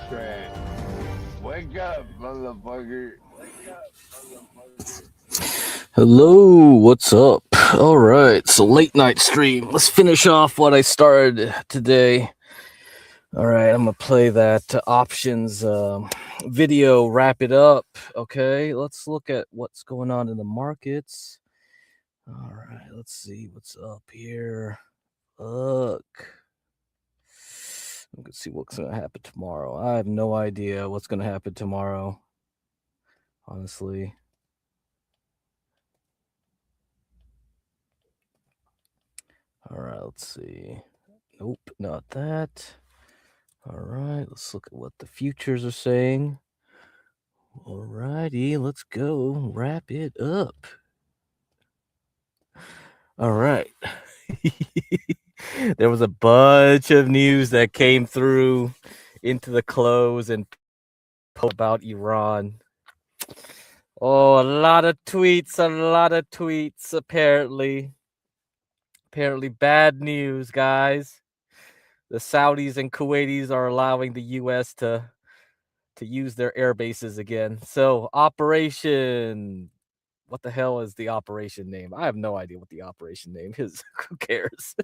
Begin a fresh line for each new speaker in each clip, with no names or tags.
Splashcreen. Wake up, motherfucker.
Hello, what's up? All right, so late night stream. Let's finish off what I started today. All right, I'm gonna play that options video, wrap it up. Okay, let's look at what's going on in the markets. All right, let's see what's up here. Look, we can see what's gonna happen tomorrow. I have no idea what's gonna happen tomorrow, honestly. All right, let's see. Nope, not that. All right, let's look at what the futures are saying. All righty, let's go wrap it up. All right. There was a bunch of news that came through into the close and about Iran. Oh, a lot of tweets, apparently. Apparently bad news, guys. The Saudis and Kuwaitis are allowing the US to use their air bases again. So operation, what the hell is the operation name? I have no idea what the operation name is. Who cares?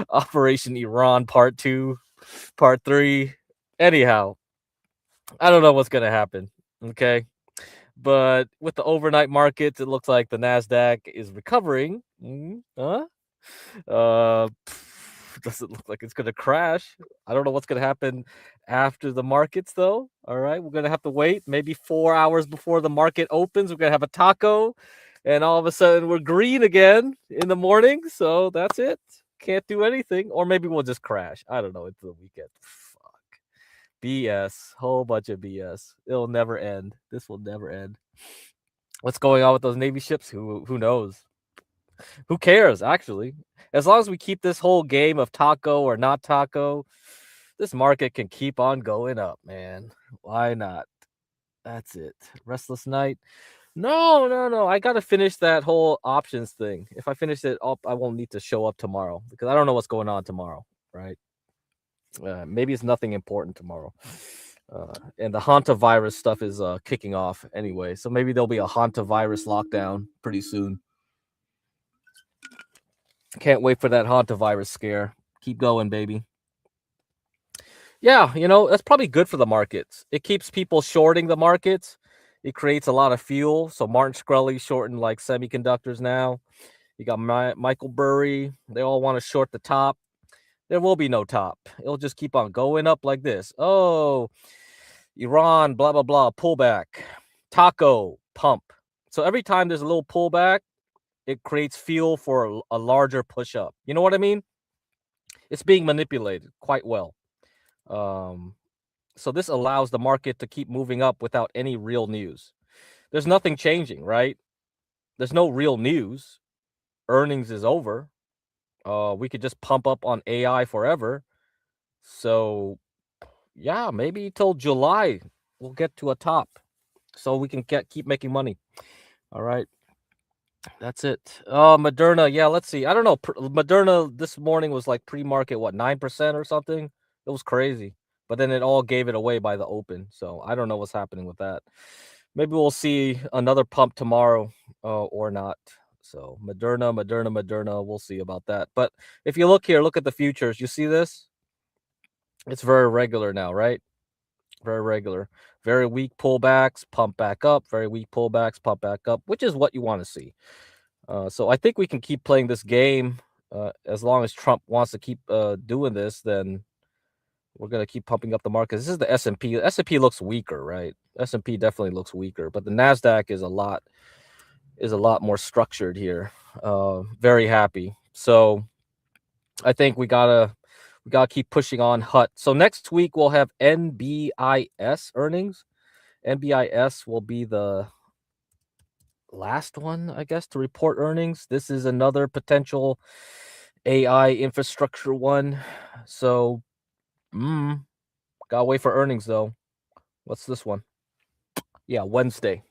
Operation Iran Part 2, Part 3. Anyhow, I don't know what's going to happen. Okay. But with the overnight markets, it looks like the NASDAQ is recovering. Doesn't look like it's going to crash. I don't know what's going to happen after the markets, though. All right, we're going to have to wait maybe 4 hours before the market opens. We're going to have a taco, and all of a sudden we're green again in the morning. So that's it. Can't do anything. Or maybe we'll just crash. I don't know. It's the weekend. Fuck. BS. Whole bunch of BS. It'll never end. This will never end. What's going on with those Navy ships? Who knows? Who cares, actually? As long as we keep this whole game of taco or not taco, this market can keep on going up, man. Why not? That's it. Restless night. No. I got to finish that whole options thing. If I finish it up, I won't need to show up tomorrow because I don't know what's going on tomorrow, right? Maybe it's nothing important tomorrow. And the hantavirus stuff is kicking off anyway. So maybe there'll be a hantavirus lockdown pretty soon. Can't wait for that hantavirus scare. Keep going, baby. Yeah, that's probably good for the markets. It keeps people shorting the markets. It creates a lot of fuel. So Martin Shkreli shorting like semiconductors now. You got Michael Burry. They all want to short the top. There will be no top. It'll just keep on going up like this. Oh, Iran, blah, blah, blah, pullback. Taco, pump. So every time there's a little pullback, it creates fuel for a larger push up. You know what I mean? It's being manipulated quite well. So this allows the market to keep moving up without any real news. There's nothing changing, right? There's no real news. Earnings is over. We could just pump up on AI forever. So yeah, maybe till July we'll get to a top so we can keep making money. All right. That's it. Moderna. Yeah, let's see. I don't know. Moderna this morning was like pre-market, 9% or something? It was crazy. But then it all gave it away by the open. So I don't know what's happening with that. Maybe we'll see another pump tomorrow or not. So Moderna. We'll see about that. But if you look here, look at the futures. You see this? It's very regular now, right? Very regular. Very weak pullbacks, pump back up. Very weak pullbacks, pump back up, which is what you want to see. So I think we can keep playing this game as long as Trump wants to keep doing this. Then we're gonna keep pumping up the market. This is the S&P. The S&P looks weaker, right? S&P definitely looks weaker, but the Nasdaq is a lot more structured here. Very happy. So I think we gotta keep pushing on HUT. So next week we'll have NBIS earnings. NBIS will be the last one, I guess, to report earnings. This is another potential AI infrastructure one. So, gotta wait for earnings though. What's this one? Yeah, Wednesday.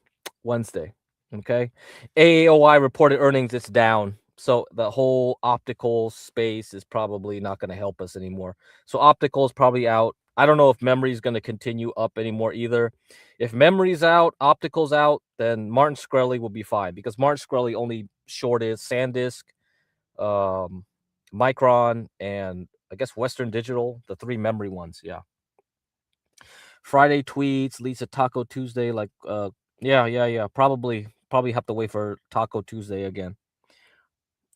Okay. AOI reported earnings. It's down. So the whole optical space is probably not going to help us anymore. So optical is probably out. I don't know if memory is going to continue up anymore either. If memory's out, optical's out, then Martin Shkreli will be fine because Martin Shkreli only shorted SanDisk, Micron, and I guess Western Digital, the 3 memory ones. Yeah. Friday tweets leads to Taco Tuesday. Like, yeah. Probably have to wait for Taco Tuesday again.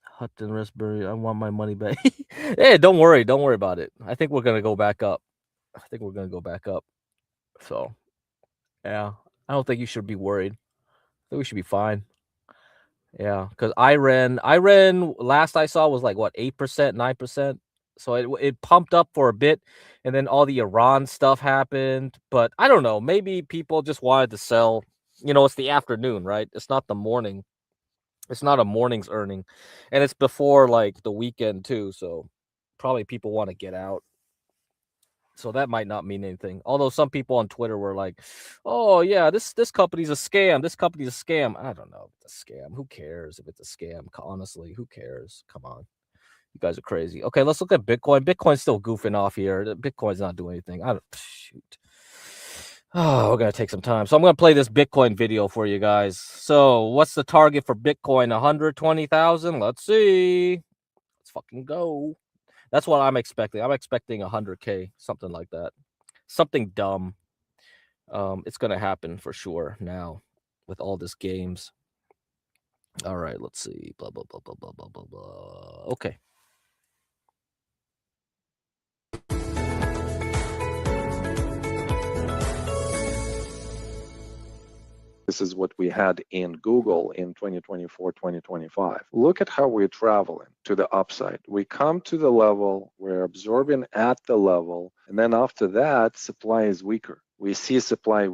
Hutton Raspberry, I want my money back. Hey, don't worry about it. I think we're gonna go back up. So, yeah, I don't think you should be worried. I think we should be fine. Yeah, because I ran last I saw was like what 8%, 9%. So it pumped up for a bit, and then all the Iran stuff happened. But I don't know. Maybe people just wanted to sell. It's the afternoon, right? It's not the morning. It's not a morning's earning, and it's before like the weekend too. So probably people want to get out. So that might not mean anything. Although some people on Twitter were like, "Oh yeah, this company's a scam. This company's a scam." I don't know if it's a scam. Who cares if it's a scam? Honestly, who cares? Come on, you guys are crazy. Okay, let's look at Bitcoin. Bitcoin's still goofing off here. Bitcoin's not doing anything. Shoot. Oh, we're gonna take some time. So I'm gonna play this Bitcoin video for you guys. So what's the target for Bitcoin? 120,000. Let's see. Let's fucking go. That's what I'm expecting. I'm expecting 100K, something like that. Something dumb. It's gonna happen for sure now with all this games. All right, let's see. Blah blah blah blah blah blah blah blah. Okay.
This is what we had in Google in 2024, 2025. Look at how we're traveling to the upside. We come to the level, we're absorbing at the level, and then after that, supply is weaker. We see supply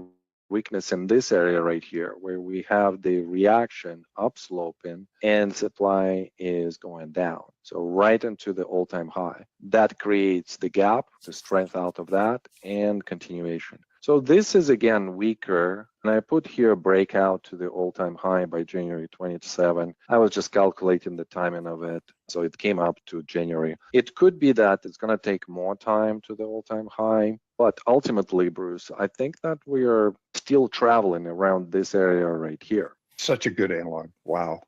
weakness in this area right here, where we have the reaction upsloping and supply is going down. So right into the all-time high. That creates the gap, the strength out of that, and continuation. So this is again weaker, and I put here a breakout to the all-time high by January 27. I was just calculating the timing of it, so it came up to January. It could be that it's going to take more time to the all-time high, but ultimately, Bruce, I think that we are still traveling around this area right here.
Such a good analog. Wow.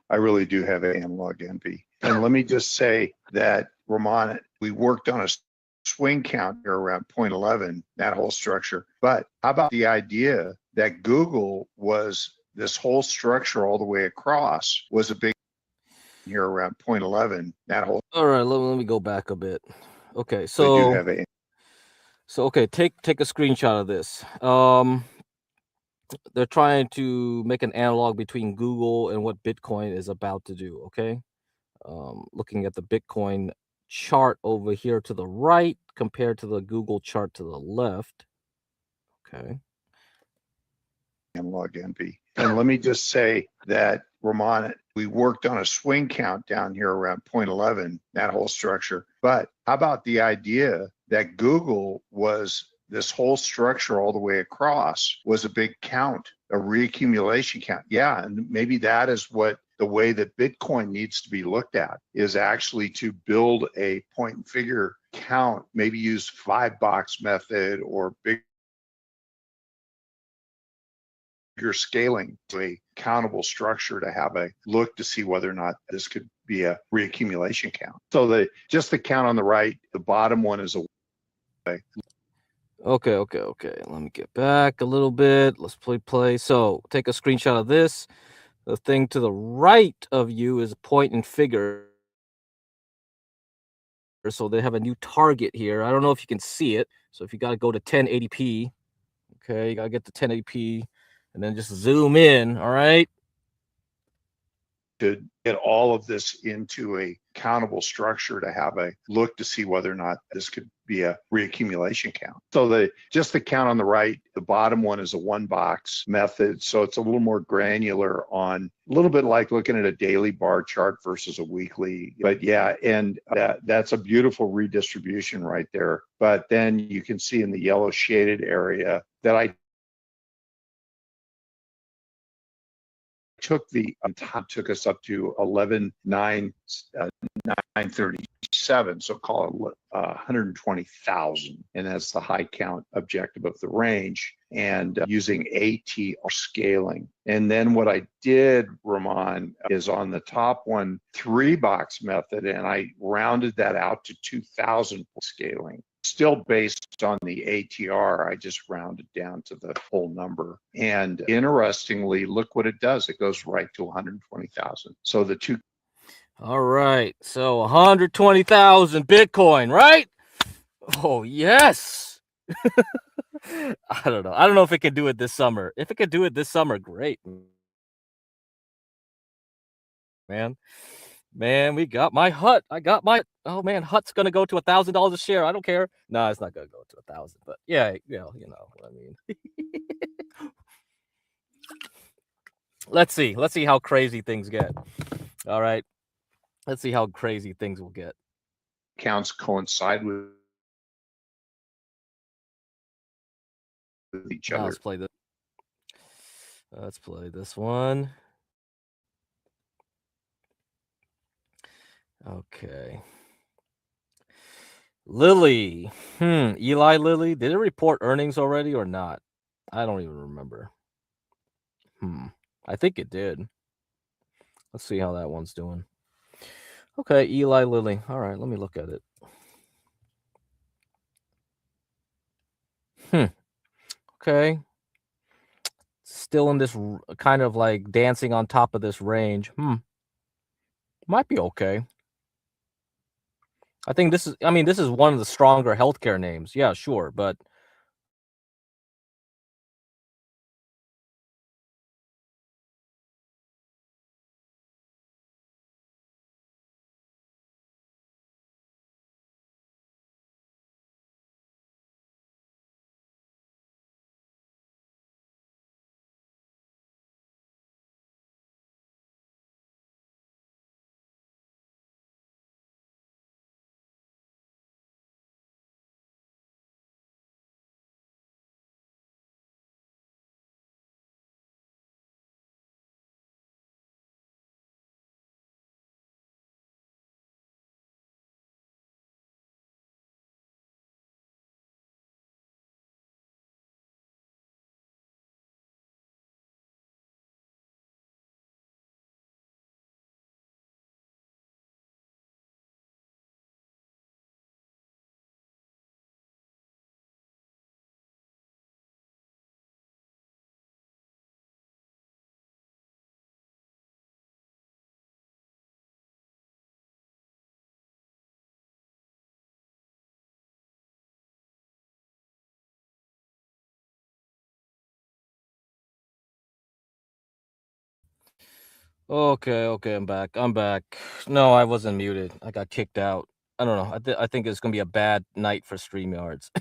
I really do have analog envy. And let me just say that, Ramon, we worked on a swing count here around 0.11, that whole structure. But how about the idea that Google was this whole structure all the way across was a big here around 0.11, that whole.
All right, let me go back a bit. Okay,
We do
so
have a.
so okay, take a screenshot of this. They're trying to make an analog between Google and what Bitcoin is about to do. Okay, looking at the Bitcoin chart over here to the right compared to the Google chart to the left. Okay.
Analog envy. And let me just say that, Ramon, we worked on a swing count down here around 0.11, that whole structure. But how about the idea that Google was this whole structure all the way across was a big count, a reaccumulation count? Yeah, and maybe that is what the way that Bitcoin needs to be looked at, is actually to build a point and figure count, maybe use 5-box method or bigger scaling to a countable structure to have a look to see whether or not this could be a reaccumulation count. So just the count on the right, the bottom one is a.
Okay. Let me get back a little bit. Let's play. So take a screenshot of this. The thing to the right of you is point and figure. So they have a new target here. I don't know if you can see it. So if you got to go to 1080p, okay, you got to get to 1080p and then just zoom in. All right.
To get all of this into a countable structure to have a look to see whether or not this could be a reaccumulation count. So just the count on the right, the bottom one is a 1-box method. So it's a little more granular on a little bit like looking at a daily bar chart versus a weekly. But yeah, and that's a beautiful redistribution right there. But then you can see in the yellow shaded area that I took the top, took us up to 11,937. 127, so call it 120,000, and that's the high count objective of the range, and using ATR scaling. And then what I did, Ramon, is on the top one, 3-box method, and I rounded that out to 2,000 scaling. Still based on the ATR, I just rounded down to the whole number. And interestingly, look what it does. It goes right to 120,000. So the two.
All right. So 120,000 Bitcoin, right? Oh, yes. I don't know. I don't know if it can do it this summer. If it could do it this summer, great. Man, we got my hut. I got my, oh man, hut's gonna go to $1,000 a share. I don't care. No, it's not gonna go to 1,000, but yeah, you know what I mean. Let's see how crazy things get. All right, let's see how crazy things will get.
Counts coincide with each other.
Let's play this. Let's play this one. Okay. Lilly. Eli Lilly. Did it report earnings already or not? I don't even remember. I think it did. Let's see how that one's doing. Okay, Eli Lilly. All right, let me look at it. Okay. Still in this kind of like dancing on top of this range. Might be okay. I think this is one of the stronger healthcare names. Yeah, sure, but okay, I'm back. No, I wasn't muted. I got kicked out. I don't know. I think it's gonna be a bad night for StreamYards.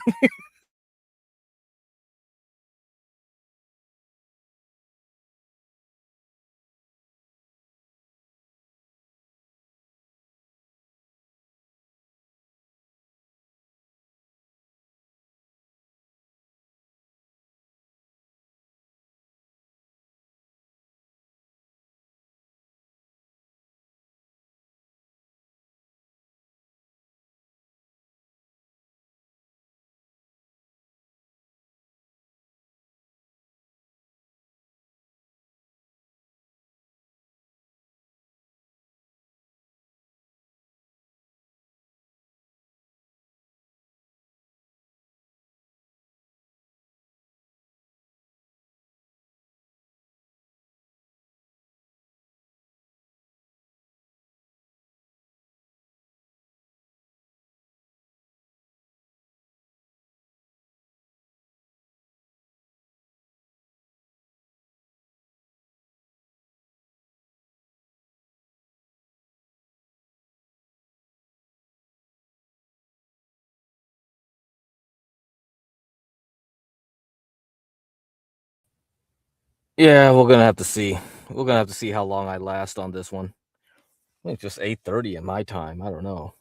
Yeah, we're gonna have to see. We're gonna have to see how long I last on this one. I think it's just 8:30 in my time. I don't know.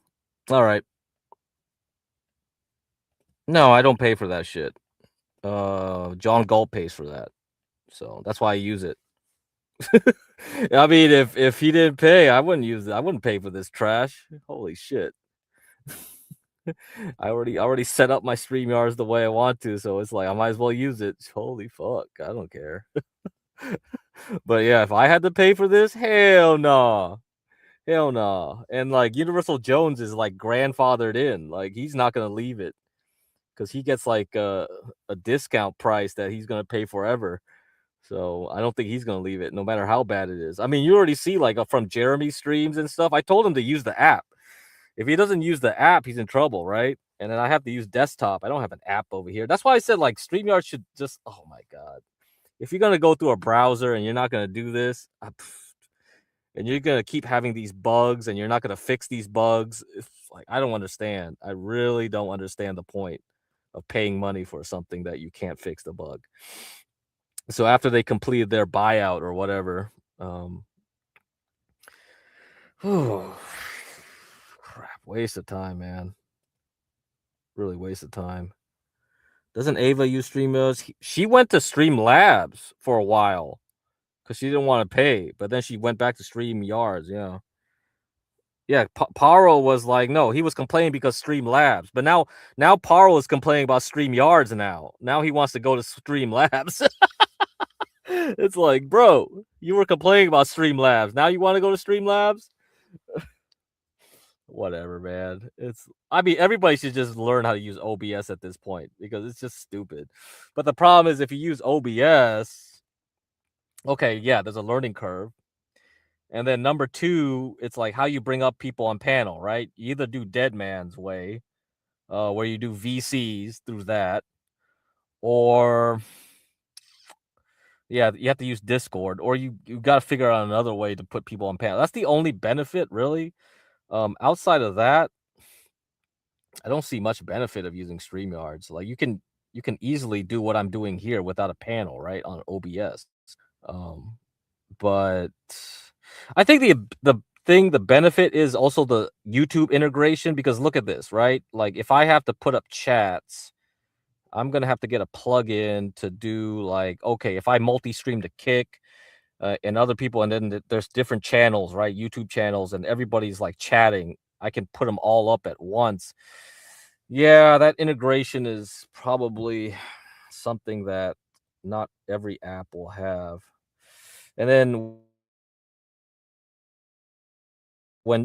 All right. No, I don't pay for that shit. John Galt pays for that, so that's why I use it. I mean, if he didn't pay, I wouldn't use it. I wouldn't pay for this trash. Holy shit. I already set up my StreamYards the way I want to, so it's like I might as well use it. Holy fuck, I don't care. But yeah, if I had to pay for this, hell no. Hell no. And like Universal Jones is like grandfathered in. Like he's not gonna leave it because he gets like a discount price that he's gonna pay forever. So I don't think he's gonna leave it, no matter how bad it is. I mean, you already see like from Jeremy's streams and stuff. I told him to use the app. If he doesn't use the app, he's in trouble, right? And then I have to use desktop. I don't have an app over here. That's why I said like StreamYard should just. Oh my god, if you're gonna go through a browser and you're not gonna do this, and you're gonna keep having these bugs, and you're not gonna fix these bugs, like I don't understand. I really don't understand the point of paying money for something that you can't fix the bug. So after they completed their buyout or whatever, crap, waste of time, man. Really waste of time. Doesn't Ava use StreamYards? She went to Streamlabs for a while because she didn't want to pay, but then she went back to StreamYards. Yeah. Yeah, Paro was like, no, he was complaining because Streamlabs, but now Paro is complaining about StreamYards. Now he wants to go to Streamlabs. It's like, bro, you were complaining about Streamlabs. Now you want to go to Streamlabs? Whatever, man. I mean, everybody should just learn how to use OBS at this point because it's just stupid. But the problem is if you use OBS, okay, yeah, there's a learning curve. And then number two, it's like how you bring up people on panel, right? You either do Dead Man's Way, where you do VCs through that, or yeah, you have to use Discord, or you got to figure out another way to put people on panel. That's the only benefit, really. Outside of that, I don't see much benefit of using StreamYards. Like you can easily do what I'm doing here without a panel, right, on OBS. But I think the benefit is also the YouTube integration, because look at this, right? Like if I have to put up chats, I'm gonna have to get a plugin to do like, okay, if I multi-stream to Kick and other people, and then there's different channels, right? YouTube channels, and everybody's like chatting. I can put them all up at once. Yeah, that integration is probably something that not every app will have. And then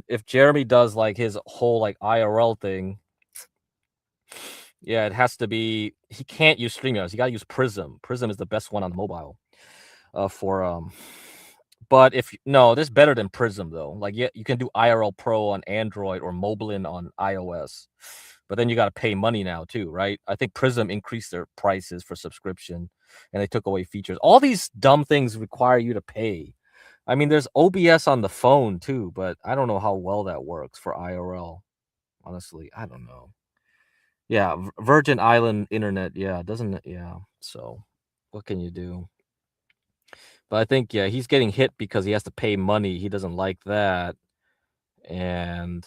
if Jeremy does like his whole like IRL thing, yeah, it has to be, he can't use StreamYards. You got to use Prism. Prism is the best one on the mobile but there's better than Prism though. Like yeah, you can do IRL Pro on Android or Moblin on iOS. But then you got to pay money now too, right? I think Prism increased their prices for subscription and they took away features. All these dumb things require you to pay. I mean, there's OBS on the phone too, but I don't know how well that works for IRL. Honestly, I don't know. Yeah, Virgin Island internet, yeah, doesn't it? Yeah, so what can you do? But I think, yeah, he's getting hit because he has to pay money. He doesn't like that. And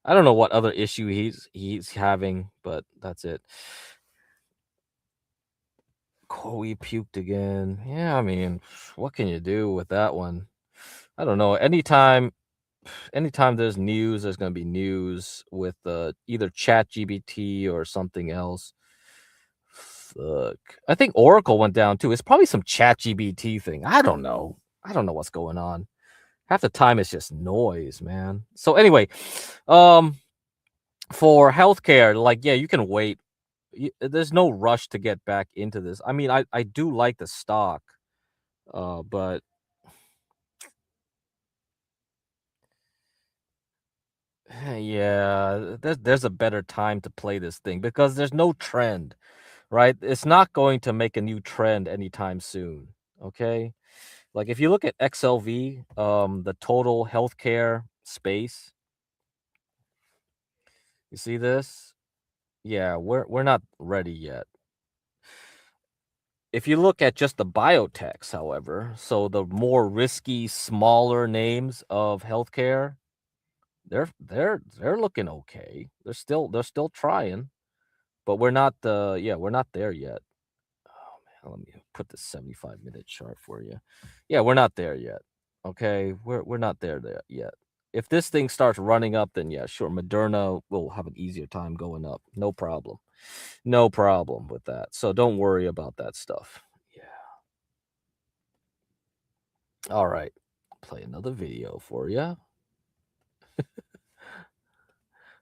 I don't know what other issue he's having, but that's it. Chloe puked again. Yeah, I mean, what can you do with that one? I don't know. Anytime there's news, there's going to be news with either ChatGPT or something else. Fuck. I think Oracle went down too. It's probably some ChatGPT thing. I don't know. I don't know what's going on. Half the time it's just noise, man. So anyway, for healthcare, like, yeah, you can wait. There's no rush to get back into this. I mean, I do like the stock, but yeah, there's a better time to play this thing because there's no trend, right? It's not going to make a new trend anytime soon. Okay, like if you look at XLV, the total healthcare space, you see this? Yeah, we're not ready yet. If you look at just the biotechs, however, so the more risky, smaller names of healthcare, they're looking okay. They're still trying, but we're not we're not there yet. Oh man, let me put the 75-minute chart for you. Yeah, we're not there yet. Okay, we're not there yet. If this thing starts running up, then yeah, sure, Moderna will have an easier time going up. No problem. No problem with that. So don't worry about that stuff. Yeah. All right. Play another video for you.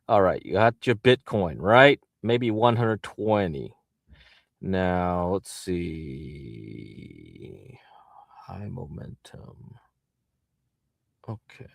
All right. You got your Bitcoin, right? Maybe 120. Now, let's see. High momentum. Okay.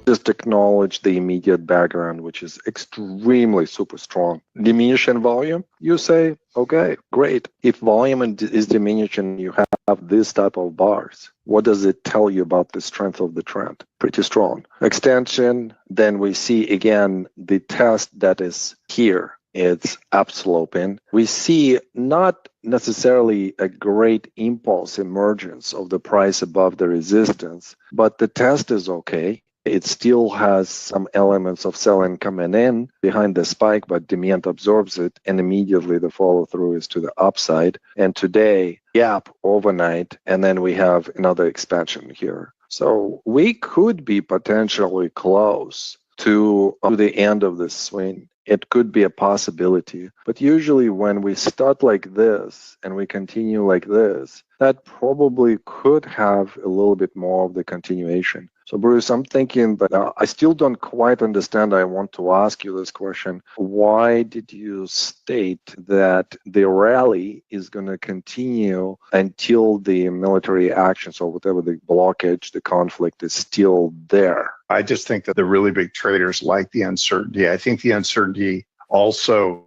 Just acknowledge the immediate background, which is extremely super strong. Diminishing volume, you say, okay, great. If volume is diminishing, you have this type of bars. What does it tell you about the strength of the trend? Pretty strong. Extension, then we see again the test that is here. It's upsloping. We see not necessarily a great impulse emergence of the price above the resistance, but the test is okay. It still has some elements of selling coming in behind the spike, but demand absorbs it, and immediately the follow through is to the upside. And today, gap overnight, and then we have another expansion here. So we could be potentially close to the end of this swing. It could be a possibility. But usually when we start like this and we continue like this, that probably could have a little bit more of the continuation. So Bruce, I'm thinking, but I still don't quite understand. I want to ask you this question. Why did you state that the rally is going to continue until the military actions or whatever the blockage, the conflict is still there?
I just think that the really big traders like the uncertainty. I think the uncertainty also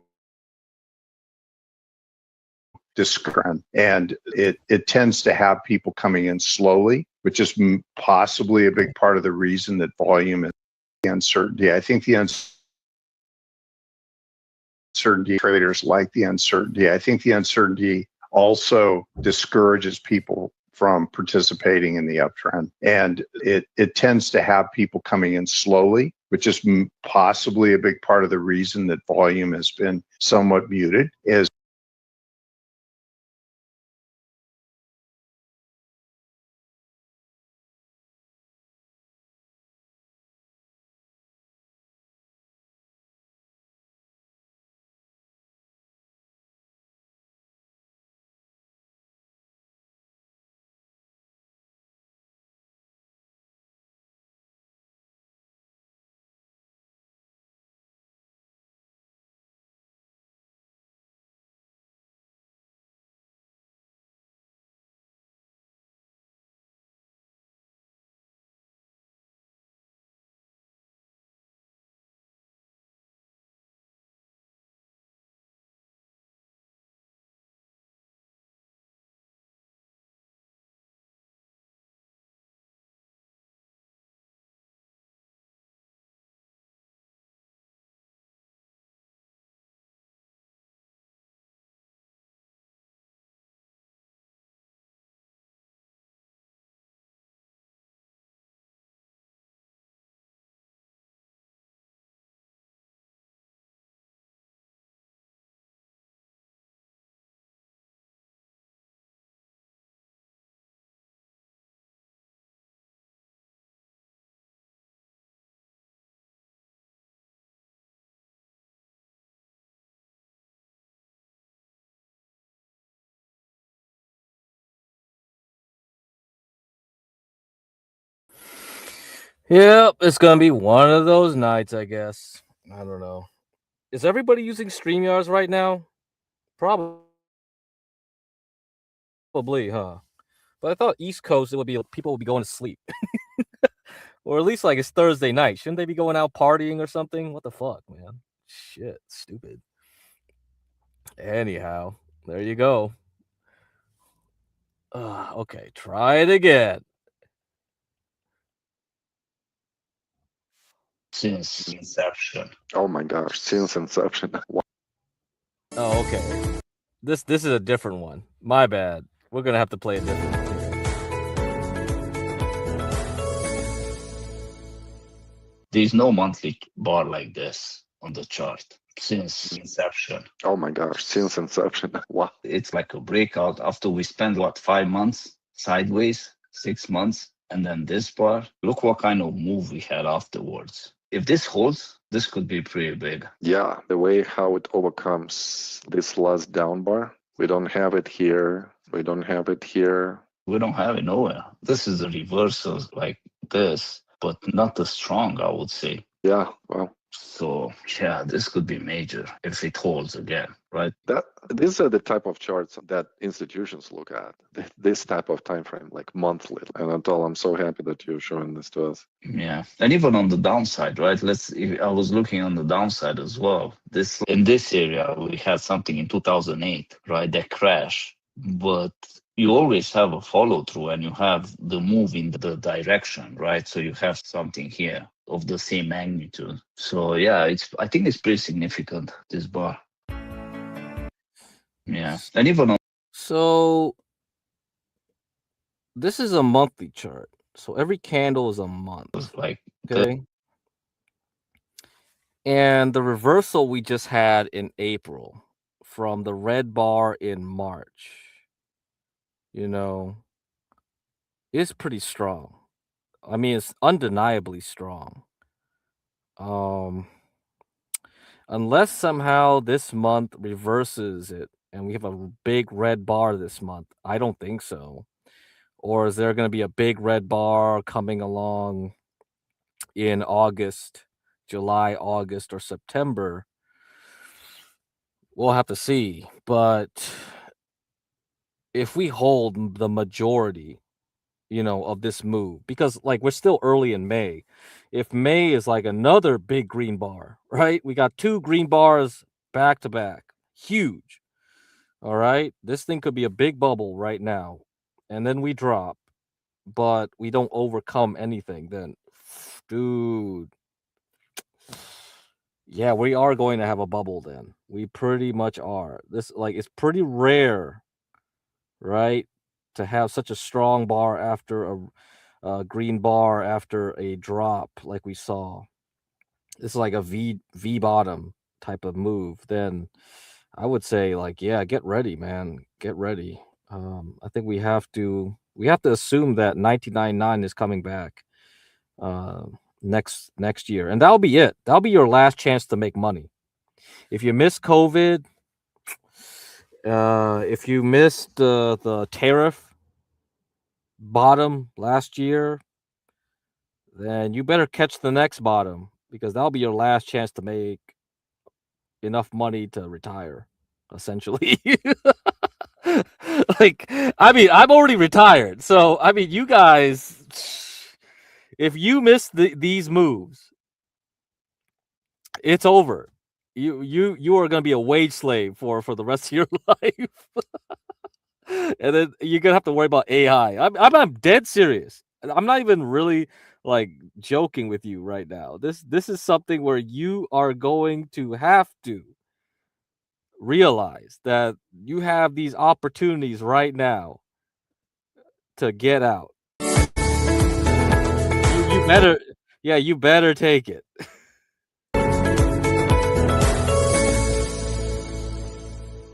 discredit, and it tends to have people coming in slowly, which is possibly a big part of the reason that volume is the uncertainty. I think the uncertainty traders like the uncertainty. I think the uncertainty also discourages people from participating in the uptrend, and it tends to have people coming in slowly, which is possibly a big part of the reason that volume has been somewhat muted. Is
Yep, it's gonna be one of those nights, I guess. I don't know. Is everybody using StreamYards right now? Probably, huh? But I thought East Coast, it would be people would be going to sleep, or at least like it's Thursday night. Shouldn't they be going out partying or something? What the fuck, man? Shit, stupid. Anyhow, there you go. Okay, try it again.
Since inception.
Oh my gosh, since inception.
Oh, okay. This is a different one. My bad. We're gonna have to play a different one.
There's no monthly bar like this on the chart. since inception.
Oh my gosh, since inception. Wow.
It's like a breakout after we spend 5 months sideways, 6 months, and then this bar. Look what kind of move we had afterwards. If this holds, this could be pretty big.
Yeah, the way how it overcomes this last down bar. We don't have it here. We don't have it here.
We don't have it nowhere. This is a reversal like this, but not as strong, I would say.
Yeah, well,
So yeah, this could be major if it holds again, right?
these are the type of charts that institutions look at. This type of time frame, like monthly. And Anatol, I'm so happy that you're showing this to us.
Yeah, and even on the downside, right? I was looking on the downside as well. In this area, we had something in 2008, right? That crash, but you always have a follow through, and you have the move in the direction, right? So you have something here of the same magnitude. So yeah, I think it's pretty significant, this bar. Yeah, and even on
So this is a monthly chart. So every candle is a month.
like
Okay. And the reversal we just had in April from the red bar in March, is pretty strong. I mean, it's undeniably strong. Unless somehow this month reverses it and we have a big red bar this month, I don't think so. Or is there going to be a big red bar coming along in August, July, August, or September? We'll have to see. But if we hold the majority, of this move, because we're still early in May. If May is like another big green bar, right? We got 2 green bars back to back. Huge. All right. This thing could be a big bubble right now. And then we drop, but we don't overcome anything. Then, dude. Yeah, we are going to have a bubble then. We pretty much are. This it's pretty rare, right? To have such a strong bar after a green bar after a drop like we saw. It's like a V bottom type of move. Then I would say yeah, get ready, man. Get ready. I think we have to assume that 1999 is coming back next year, and that'll be it. That'll be your last chance to make money. If you miss COVID, if you missed the tariff bottom last year, then you better catch the next bottom, because that'll be your last chance to make enough money to retire, essentially. I mean, I'm already retired, so I mean, you guys, if you miss these moves, it's over. You are going to be a wage slave for the rest of your life. And then you're gonna have to worry about AI. I'm dead serious. I'm not even really joking with you right now. This is something where you are going to have to realize that you have these opportunities right now to get out. You better, yeah, you better take it.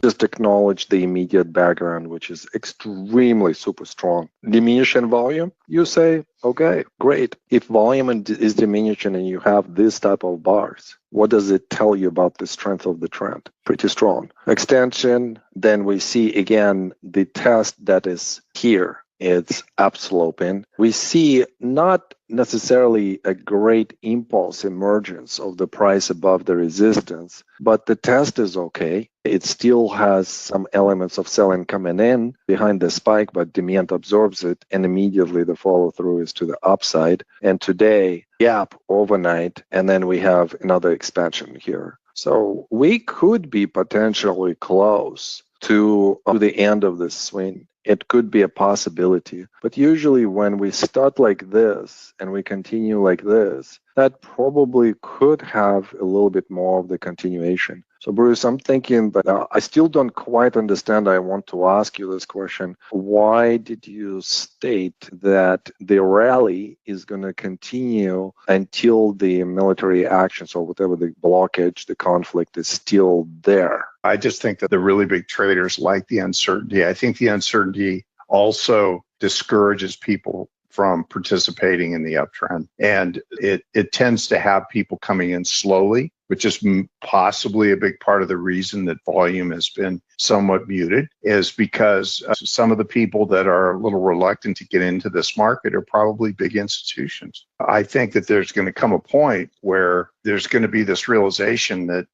Just acknowledge the immediate background, which is extremely super strong. Diminishing volume, you say, okay, great. If volume is diminishing and you have this type of bars, what does it tell you about the strength of the trend? Pretty strong. Extension, then we see again the test that is here. It's upsloping. We see not necessarily a great impulse emergence of the price above the resistance, but the test is okay. It still has some elements of selling coming in behind the spike, but demand absorbs it, and immediately the follow through is to the upside. And today, gap overnight, and then we have another expansion here. So we could be potentially close to the end of this swing. It could be a possibility. But usually when we start like this and we continue like this, that probably could have a little bit more of the continuation. So, Bruce, I'm thinking, but I still don't quite understand. I want to ask you this question. Why did you state that the rally is going to continue until the military actions or whatever the blockage, the conflict is still there?
I just think that the really big traders like the uncertainty. I think the uncertainty also discourages people from participating in the uptrend. And it tends to have people coming in slowly, which is possibly a big part of the reason that volume has been somewhat muted, is because some of the people that are a little reluctant to get into this market are probably big institutions. I think that there's going to come a point where there's going to be this realization that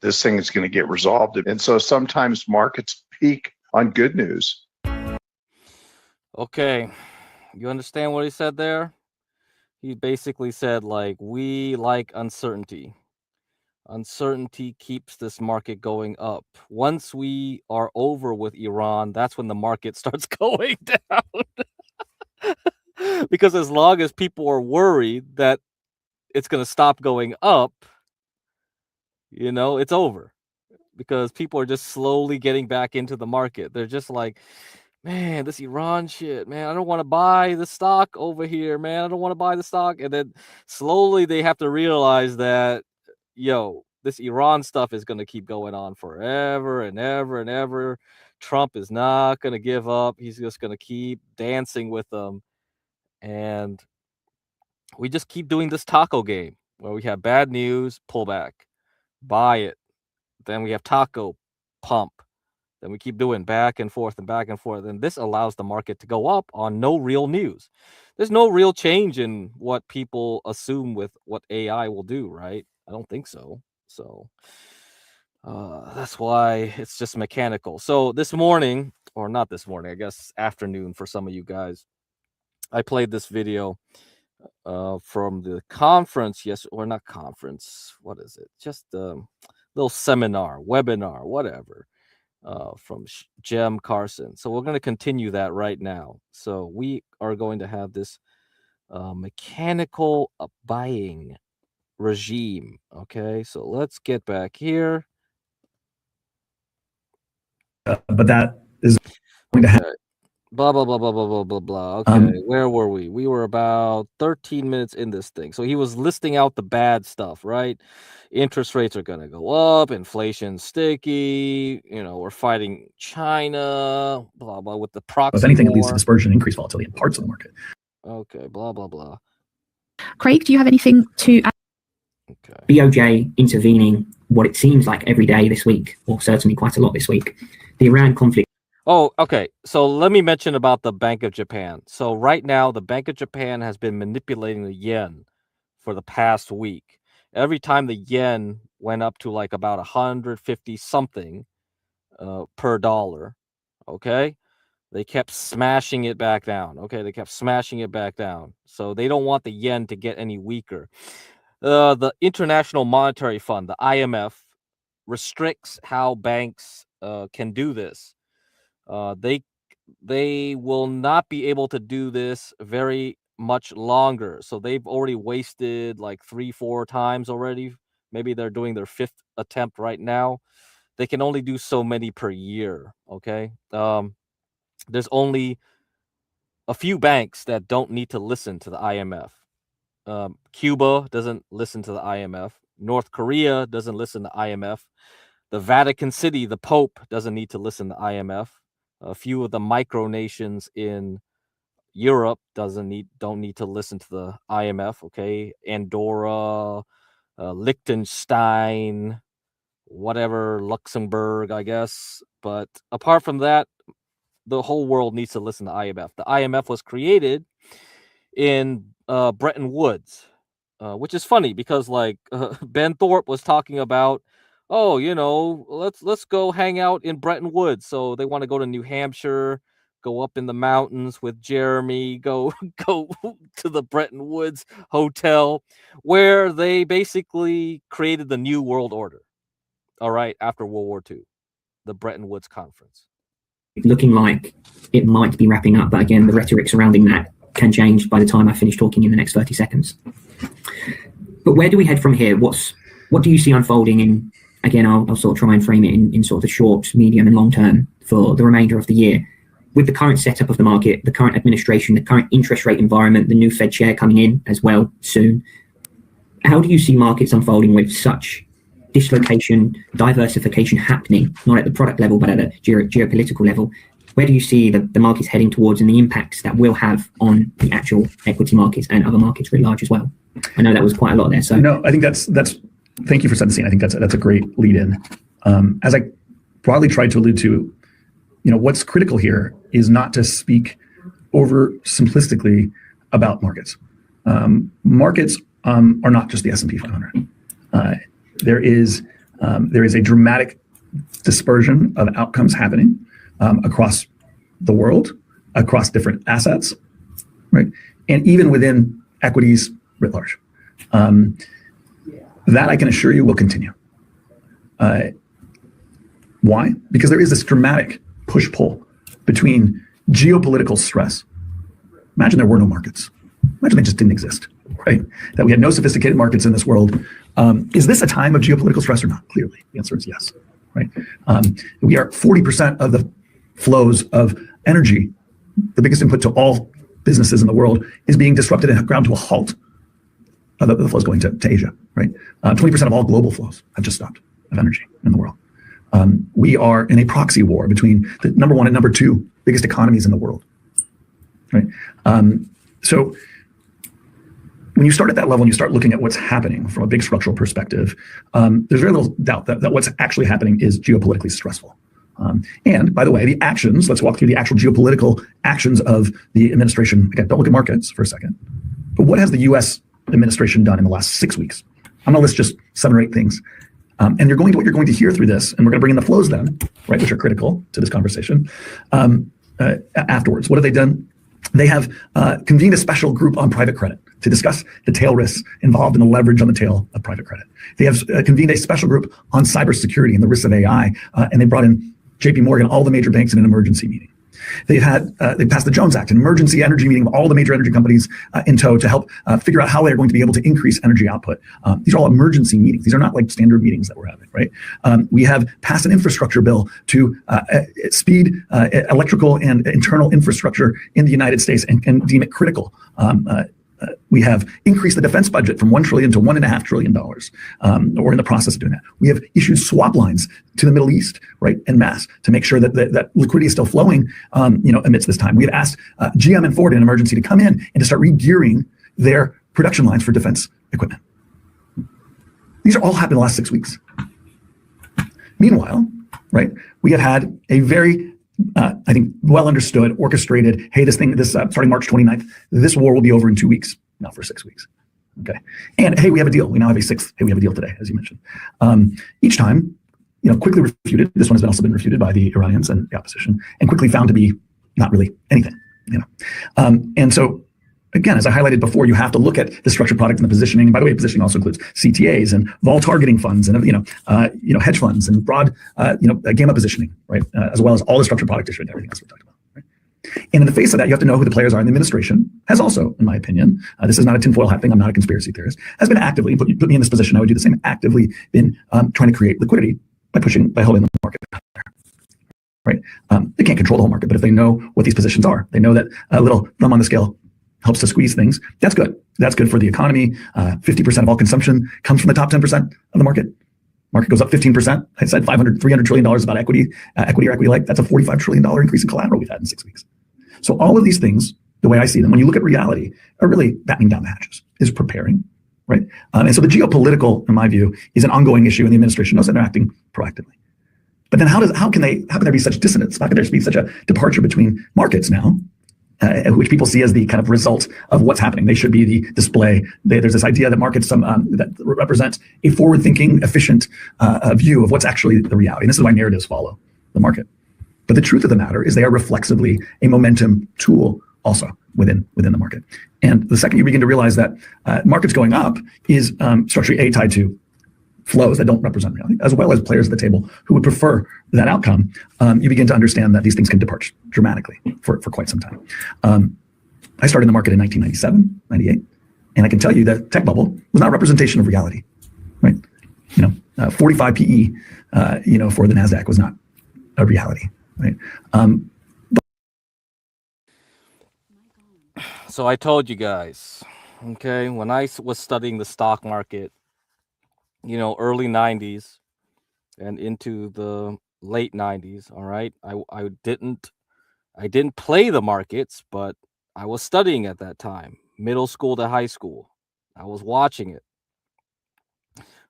this thing is going to get resolved. And so sometimes markets peak on good news.
Okay. You understand what he said there? He basically said, like, we like uncertainty. Uncertainty keeps this market going up. Once we are over with Iran, that's when the market starts going down. Because as long as people are worried that it's going to stop going up, it's over. Because people are just slowly getting back into the market. They're just like, man, this Iran shit, man, I don't want to buy the stock over here, man. I don't want to buy the stock. And then slowly they have to realize that, this Iran stuff is going to keep going on forever and ever and ever. Trump is not going to give up. He's just going to keep dancing with them. And we just keep doing this taco game where we have bad news, pull back, buy it. Then we have taco, pump. Then we keep doing back and forth. And this allows the market to go up on no real news. There's no real change in what people assume with what AI will do, right? I don't think so. So that's why it's just mechanical. So this morning, or not this morning, I guess afternoon for some of you guys, I played this video from the conference, or not conference. What is it? Just a little seminar, webinar, whatever. From Jem Carson. So we're going to continue that right now. So we are going to have this mechanical buying regime. Okay, so let's get back here.
But that is going to happen.
Blah, blah, blah, blah, blah, blah, blah, blah. Okay, where were we? We were about 13 minutes in this thing. So he was listing out the bad stuff, right? Interest rates are going to go up. Inflation's sticky. We're fighting China, blah, blah, with the proxy
If anything,
war.
it leads to dispersion, increased volatility in parts of the market.
Okay, blah, blah, blah.
Craig, do you have anything to add?
Okay.
BOJ intervening what it seems like every day this week, or certainly quite a lot this week. The Iran conflict.
Oh, okay. So let me mention about the Bank of Japan. So right now, the Bank of Japan has been manipulating the yen for the past week. Every time the yen went up to like about 150 something per dollar, okay, they kept smashing it back down. Okay, they kept smashing it back down. So they don't want the yen to get any weaker. The International Monetary Fund, the IMF, restricts how banks can do this. They will not be able to do this very much longer. So they've already wasted like 3-4 times already. Maybe they're doing their 5th attempt right now. They can only do so many per year. Okay. There's only a few banks that don't need to listen to the IMF. Cuba doesn't listen to the IMF. North Korea doesn't listen to IMF. The Vatican City, the Pope, doesn't need to listen to IMF. A few of the micronations in Europe don't need to listen to the IMF. Okay, Andorra, Liechtenstein, whatever, Luxembourg, I guess. But apart from that, the whole world needs to listen to IMF. The IMF was created in Bretton Woods, which is funny because like Ben Thorpe was talking about, let's go hang out in Bretton Woods. So they want to go to New Hampshire, go up in the mountains with Jeremy, go to the Bretton Woods Hotel, where they basically created the New World Order. All right, after World War II, the Bretton Woods Conference.
Looking like it might be wrapping up, but again, the rhetoric surrounding that can change by the time I finish talking in the next 30 seconds. But where do we head from here? What do you see unfolding in again, I'll sort of try and frame it in sort of the short, medium, and long term for the remainder of the year. With the current setup of the market, the current administration, the current interest rate environment, the new Fed chair coming in as well soon, how do you see markets unfolding with such dislocation, diversification happening, not at the product level, but at a geopolitical level? Where do you see the markets heading towards and the impacts that will have on the actual equity markets and other markets writ large as well? I know that was quite a lot there. So
no, I think that's thank you for setting the scene. I think that's a great lead in. As I broadly tried to allude to, what's critical here is not to speak over simplistically about markets. Markets are not just the S&P 500. There is a dramatic dispersion of outcomes happening across the world, across different assets, right? And even within equities writ large. That I can assure you will continue. Why? Because there is this dramatic push-pull between geopolitical stress. Imagine there were no markets. Imagine they just didn't exist, right? That we had no sophisticated markets in this world. Is this a time of geopolitical stress or not? Clearly, the answer is yes, right? We are 40% of the flows of energy, the biggest input to all businesses in the world, is being disrupted and ground to a halt. The flows going to Asia, right? 20% of all global flows have just stopped of energy in the world. We are in a proxy war between the number one and number two biggest economies in the world, right? So when you start at that level and you start looking at what's happening from a big structural perspective, there's very little doubt that what's actually happening is geopolitically stressful. And by the way, the actions, let's walk through the actual geopolitical actions of the administration. Again, don't look at markets for a second, but what has the US administration done in the last 6 weeks? I'm gonna list just 7 or 8 things. And what you're going to hear through this, and we're gonna bring in the flows then, right, which are critical to this conversation, afterwards. What have they done? They have convened a special group on private credit to discuss the tail risks involved in the leverage on the tail of private credit. They have convened a special group on cybersecurity and the risks of AI, and they brought in JP Morgan, all the major banks in an emergency meeting. They passed the Jones Act, an emergency energy meeting with all the major energy companies in tow to help figure out how they're going to be able to increase energy output. These are all emergency meetings. These are not like standard meetings that we're having, right? We have passed an infrastructure bill to speed electrical and internal infrastructure in the United States and deem it critical. We have increased the defense budget from $1 trillion to $1.5 trillion. We're in the process of doing that. We have issued swap lines to the Middle East, right, en masse, to make sure that liquidity is still flowing, amidst this time. We have asked GM and Ford in an emergency to come in and to start re-gearing their production lines for defense equipment. These are all happened in the last 6 weeks. Meanwhile, right, we have had a very I think well understood, orchestrated, hey, this starting March 29th, this war will be over in 2 weeks, not for 6 weeks. Okay. And hey, we have a deal. We now have we have a deal today, as you mentioned. Each time, quickly refuted. This one has also been refuted by the Iranians and the opposition, and quickly found to be not really anything, And so, again, as I highlighted before, you have to look at the structured product and the positioning. And by the way, positioning also includes CTAs and vol targeting funds and hedge funds and broad gamma positioning, right? As well as all the structured product issuing and everything else we talked about. Right? And in the face of that, you have to know who the players are. And the administration has also, in my opinion, this is not a tinfoil hat thing. I'm not a conspiracy theorist. Has been actively put me in this position. I would do the same. Actively been trying to create liquidity by holding the market out there. Right? They can't control the whole market, but if they know what these positions are, they know that a little thumb on the scale helps to squeeze things. That's good. That's good for the economy. 50% of all consumption comes from the top 10% of the market. Market goes up 15%. I said $300 trillion about equity or equity-like. That's a $45 trillion increase in collateral we've had in 6 weeks. So all of these things, the way I see them, when you look at reality, are really battening down the hatches, is preparing, right? And so the geopolitical, in my view, is an ongoing issue, and the administration knows that they're acting proactively. But then how can there be such dissonance? How can there be such a departure between markets now, which people see as the kind of result of what's happening? They should be the display. There's this idea that markets that represent a forward-thinking, efficient view of what's actually the reality. And this is why narratives follow the market. But the truth of the matter is they are reflexively a momentum tool also within the market. And the second you begin to realize that markets going up is structurally tied to flows that don't represent reality, as well as players at the table who would prefer that outcome, you begin to understand that these things can depart dramatically for quite some time. I started in the market in 1997, 98, and I can tell you that tech bubble was not a representation of reality, right? 45 PE, for the Nasdaq was not a reality, right?
So I told you guys, okay, when I was studying the stock market, early 90s and into the late 90s, all right, I didn't play the markets, but I was studying at that time, middle school to high school. I was watching it.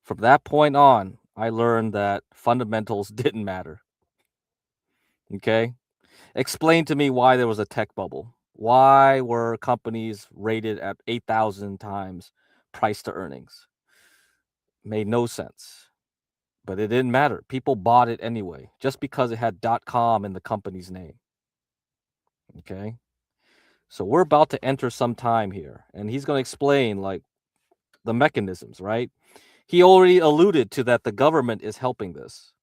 From that point on, I learned that fundamentals didn't matter. Okay? Explain to me why there was a tech bubble. Why were companies rated at 8,000 times price to earnings? Made no sense. But it didn't matter. People bought it anyway, just because it had .com in the company's name. Okay? So we're about to enter some time here, and he's going to explain like the mechanisms, right? He already alluded to that the government is helping this.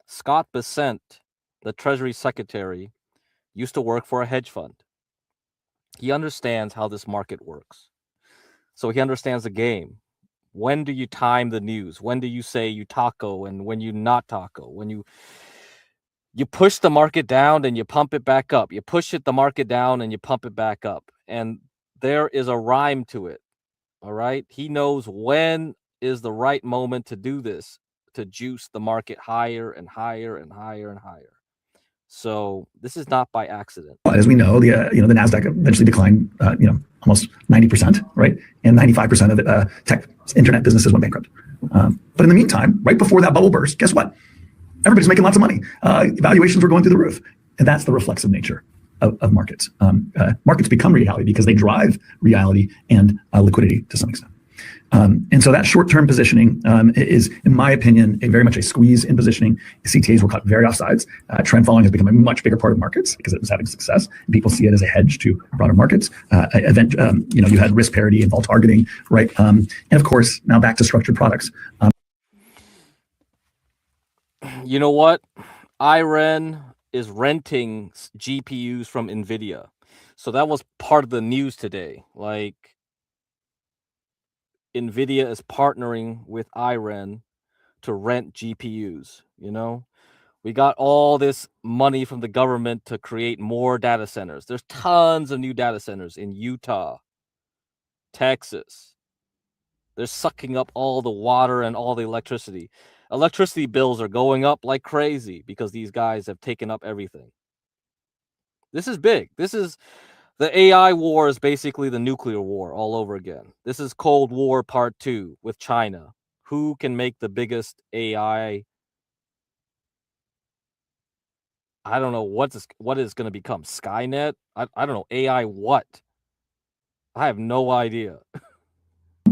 Scott Bessent, the Treasury Secretary, used to work for a hedge fund. He understands how this market works. So he understands the game. When do you time the news? When do you say you taco and when you not taco? When you push the market down and you pump it back up. You push the market down and you pump it back up. And there is a rhyme to it. All right. He knows when is the right moment to do this, to juice the market higher and higher and higher and higher. So this is not by accident.
As we know, the Nasdaq eventually declined, almost 90%, right? And 95% of the tech internet businesses went bankrupt. But in the meantime, right before that bubble burst, guess what? Everybody's making lots of money. Valuations were going through the roof, and that's the reflexive nature of markets. Markets become reality because they drive reality and liquidity to some extent. And so that short-term positioning is, in my opinion, very much a squeeze in positioning. CTAs were caught very offsides. Trend following has become a much bigger part of markets because it was having success. And people see it as a hedge to broader markets. You had risk parity and vol targeting, right? And of course, now back to structured products.
You know what? IREN is renting GPUs from NVIDIA. So that was part of the news today. Like, NVIDIA is partnering with IREN to rent GPUs, We got all this money from the government to create more data centers. There's tons of new data centers in Utah, Texas. They're sucking up all the water and all the electricity. Electricity bills are going up like crazy because these guys have taken up everything. This is big. The AI war is basically the nuclear war all over again. This is Cold War Part 2 with China. Who can make the biggest AI? I don't know what is going to become. Skynet? I don't know. AI what? I have no idea.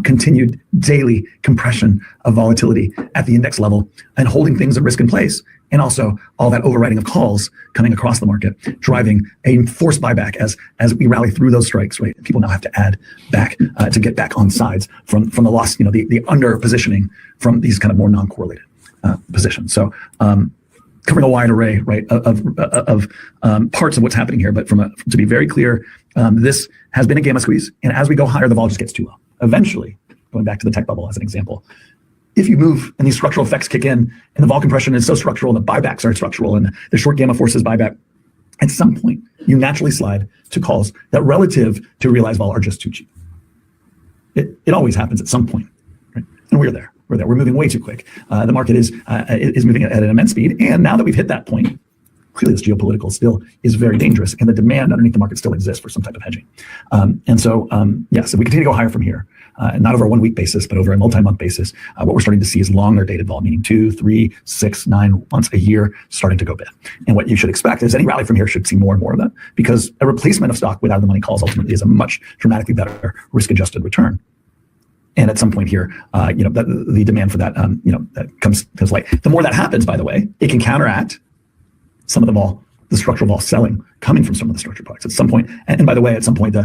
Continued daily compression of volatility at the index level and holding things at risk in place. And also all that overriding of calls coming across the market, driving a forced buyback as we rally through those strikes, right? People now have to add back to get back on sides from the loss, the under positioning from these kind of more non-correlated positions. So covering a wide array, right, of parts of what's happening here. But to be very clear, this has been a gamma squeeze. And as we go higher, the vol just gets too low. Eventually, going back to the tech bubble as an example, if you move and these structural effects kick in and the vol compression is so structural and the buybacks are structural and the short gamma forces buyback, at some point, you naturally slide to calls that relative to realized vol are just too cheap. It always happens at some point, right? And we're there. We're moving way too quick. The market is moving at an immense speed. And now that we've hit that point, clearly this geopolitical still is very dangerous and the demand underneath the market still exists for some type of hedging. Yes, if we continue to go higher from here, not over a 1 week basis, but over a multi-month basis, what we're starting to see is longer dated vol, meaning 2, 3, 6, 9 months, a year, starting to go bid. And what you should expect is any rally from here should see more and more of that because a replacement of stock without the money calls ultimately is a much dramatically better risk-adjusted return. And at some point here, the demand for that, that comes light. The more that happens, by the way, it can counteract some of the structural vol selling coming from some of the structured products at some point. And by the way, at some point,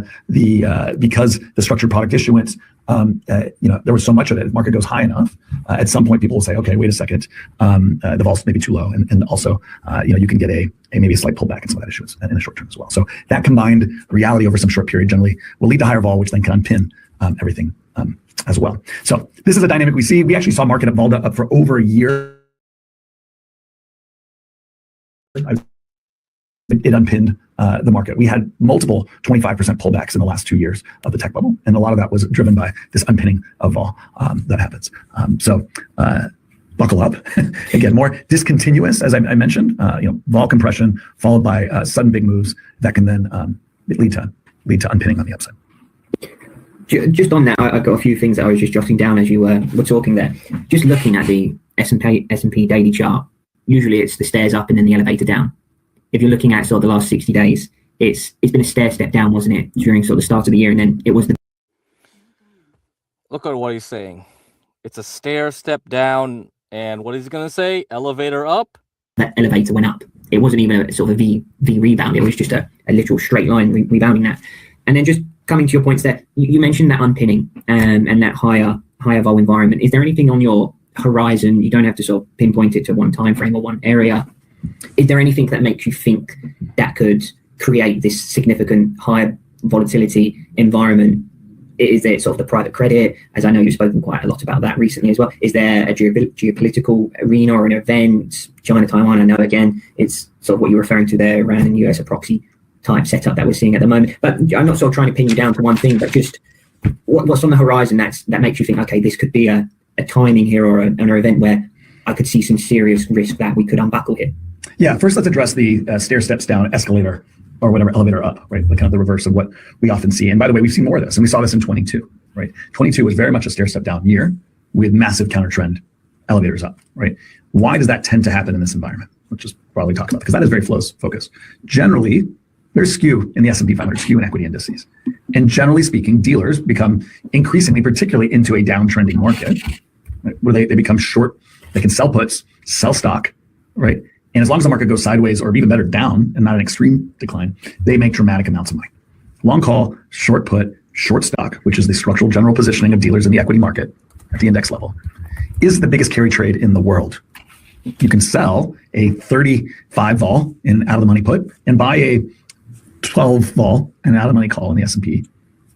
because the structured product issuance, there was so much of it, the market goes high enough. At some point, people will say, okay, wait a second, the vol's maybe too low, and also, you can get maybe a slight pullback in some of that issuance in the short term as well. So that combined reality over some short period generally will lead to higher vol, which then can unpin everything as well. So this is a dynamic we see. We actually saw market vol up for over a year. It unpinned the market. We had multiple 25% pullbacks in the last 2 years of the tech bubble, and a lot of that was driven by this unpinning of vol that happens. Buckle up. Again, more discontinuous, as I mentioned, vol compression followed by sudden big moves that can then lead to unpinning on the upside.
Just on that, I've got a few things that I was just jotting down as you were talking there. Just looking at the S&P daily chart, usually it's the stairs up and then the elevator down. If you're looking at sort of the last 60 days, it's been a stair step down, wasn't it, during sort of the start of the year, and then it was the.
Look at what he's saying. It's a stair step down, and what is he going to say? Elevator up?
That elevator went up. It wasn't even a sort of V rebound. It was just a literal straight line rebounding that. And then just coming to your points there, you mentioned that unpinning and that higher vol environment. Is there anything on your horizon? You don't have to sort of pinpoint it to one time frame or one area. Is there anything that makes you think that could create this significant higher volatility environment? Is it sort of the private credit? As I know you've spoken quite a lot about that recently as well. Is there a geopolitical arena or an event? China, Taiwan, I know again, it's sort of what you're referring to there, Iran and US, a proxy type setup that we're seeing at the moment. But I'm not sort of trying to pin you down to one thing, but just what's on the horizon that makes you think, okay, this could be a timing here or an event where I could see some serious risk that we could unbuckle here.
Yeah, first let's address the stair steps down, escalator, or whatever, elevator up, right? Like kind of the reverse of what we often see. And by the way, we've seen more of this, and we saw this in 22, right? 22 was very much a stair step down year with massive counter trend elevators up, right? Why does that tend to happen in this environment? Let's just broadly talk about it, because that is very flows focused. Generally, there's skew in the S&P 500, skew in equity indices. And generally speaking, dealers become increasingly, particularly into a downtrending market, right, where they become short, they can sell puts, sell stock, right? And as long as the market goes sideways or even better down and not an extreme decline, they make dramatic amounts of money. Long call, short put, short stock, which is the structural general positioning of dealers in the equity market at the index level, is the biggest carry trade in the world. You can sell a 35 vol in out of the money put and buy a 12 vol and out of the money call in the S&P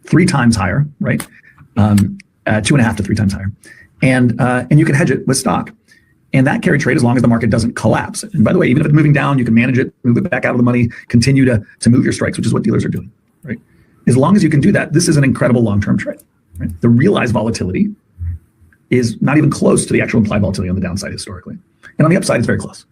3 times higher, right? 2.5 to 3 times higher. And you can hedge it with stock. And that carry trade, as long as the market doesn't collapse. And by the way, even if it's moving down, you can manage it, move it back out of the money, continue to move your strikes, which is what dealers are doing, right? As long as you can do that, this is an incredible long-term trade, right? The realized volatility is not even close to the actual implied volatility on the downside historically. And on the upside, it's very close.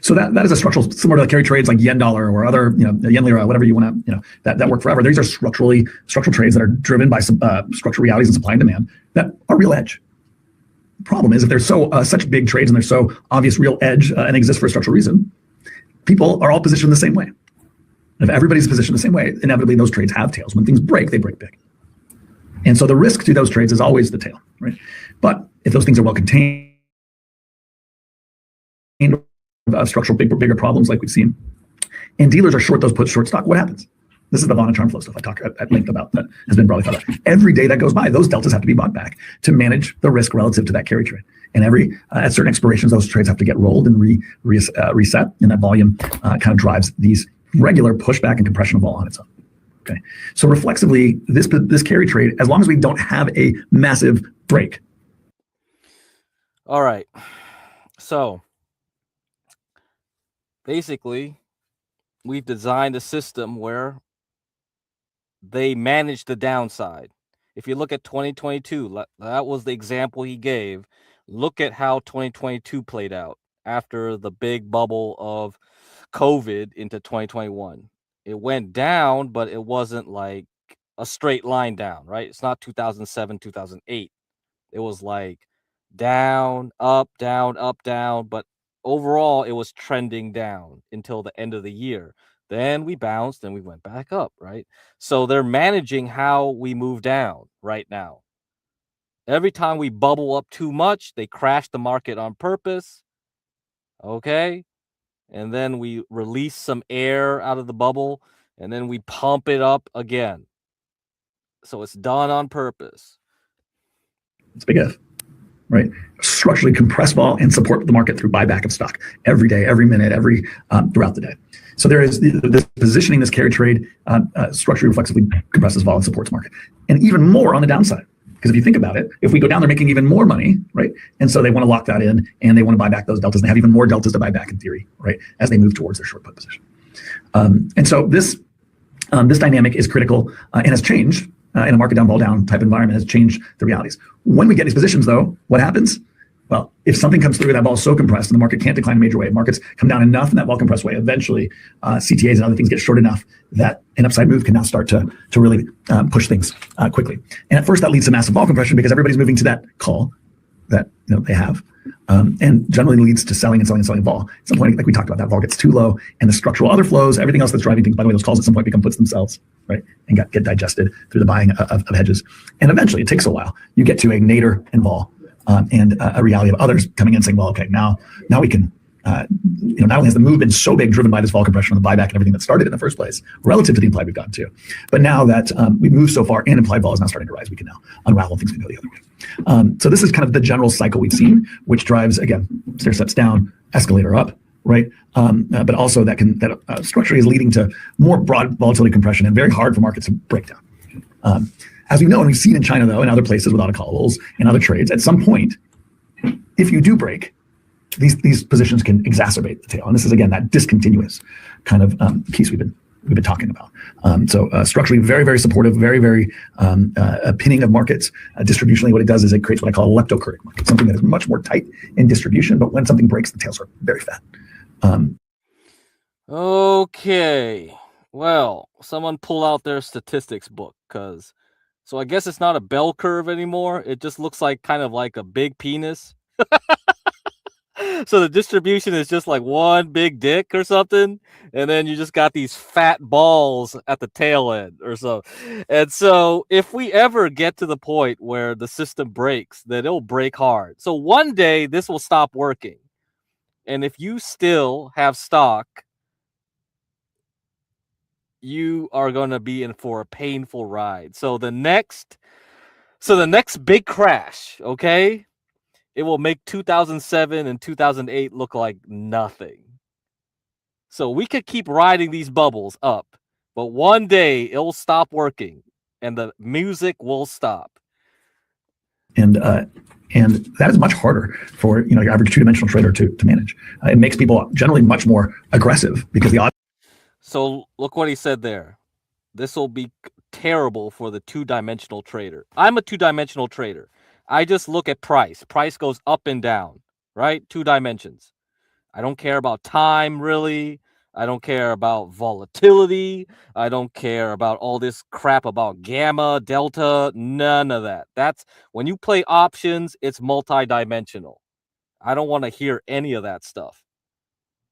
So that is a structural, similar to carry trades like yen dollar or other, yen lira, whatever you want to, that work forever. These are structural trades that are driven by some structural realities and supply and demand that are real edge. Problem is, if there's such big trades and there's so obvious real edge and exist for a structural reason, people are all positioned the same way. If everybody's positioned the same way, inevitably those trades have tails. When things break, they break big. And so the risk to those trades is always the tail, right? But if those things are well contained, structural bigger problems like we've seen, and dealers are short those puts, short stock, what happens? This is the Von and Charm flow stuff I talk at length about that has been broadly thought about. Every day that goes by, those deltas have to be bought back to manage the risk relative to that carry trade. And at certain expirations, those trades have to get rolled and reset, and that volume kind of drives these regular pushback and compression of vol on its own. Okay, so reflexively, this carry trade, as long as we don't have a massive break.
All right, so basically, we've designed a system where they manage the downside. If you look at 2022, that was the example he gave. Look at how 2022 played out after the big bubble of COVID into 2021. It went down, but it wasn't like a straight line down, right? It's not 2007, 2008. It was like down, up, down, but overall, it was trending down until the end of the year. Then we bounced and we went back up, right? So they're managing how we move down right now. Every time we bubble up too much, they crash the market on purpose, okay? And then we release some air out of the bubble, and then we pump it up again. So it's done on purpose.
It's big if. Right, structurally compress vol and support the market through buyback of stock every day, every minute, throughout the day. So there is this positioning, this carry trade structurally reflexively compresses vol and supports market, and even more on the downside. Because if you think about it, if we go down, they're making even more money, right? And so they want to lock that in, and they want to buy back those deltas, and they have even more deltas to buy back in theory, right? As they move towards their short put position. And so this dynamic is critical and has changed in a market down, vol down type environment, has changed the realities. When we get these positions, though, what happens? Well, if something comes through, that vol is so compressed and the market can't decline a major way, markets come down enough in that vol compressed way, eventually CTAs and other things get short enough that an upside move can now start to really push things quickly. And at first that leads to massive vol compression because everybody's moving to that call that they have, and generally leads to selling and selling and selling vol. At some point, like we talked about, that vol gets too low, and the structural other flows, everything else that's driving things, by the way, those calls at some point become puts themselves, right, and get digested through the buying of hedges. And eventually, it takes a while. You get to a nadir in vol, and a reality of others coming in and saying, well, okay, now we can, not only has the move been so big, driven by this vol compression on the buyback and everything that started in the first place, relative to the implied we've gotten to, but now that we've moved so far and implied vol is now starting to rise, we can now unravel things and go the other way. So this is kind of the general cycle we've seen, which drives, again, stair steps down, escalator up, right? But also that structurally is leading to more broad volatility compression and very hard for markets to break down. As we know, and we've seen in China, though, and other places with auto-callables and other trades, at some point, if you do break, these positions can exacerbate the tail. And this is, again, that discontinuous kind of piece we've been talking about. So structurally very, very supportive, very, very pinning of markets. Distributionally, what it does is it creates what I call a leptokurtic market, something that is much more tight in distribution, but when something breaks, the tails are very fat.
Okay. Well, someone pull out their statistics book, so I guess it's not a bell curve anymore. It just looks like kind of like a big penis. So the distribution is just like one big dick or something, and then you just got these fat balls at the tail end or so. And so if we ever get to the point where the system breaks, then it'll break hard. So one day this will stop working. And if you still have stock, you are going to be in for a painful ride. So the next big crash, okay, it will make 2007 and 2008 look like nothing. So we could keep riding these bubbles up, but one day it'll stop working and the music will stop.
And that is much harder for your average two-dimensional trader to manage. It makes people generally much more aggressive because the odds.
So look what he said there. This will be terrible for the two-dimensional trader. I'm a two-dimensional trader. I just look at price. Price goes up and down, right? 2 dimensions. I don't care about time, really. I don't care about volatility. I don't care about all this crap about gamma, delta, none of that. That's when you play options, it's multidimensional. I don't want to hear any of that stuff.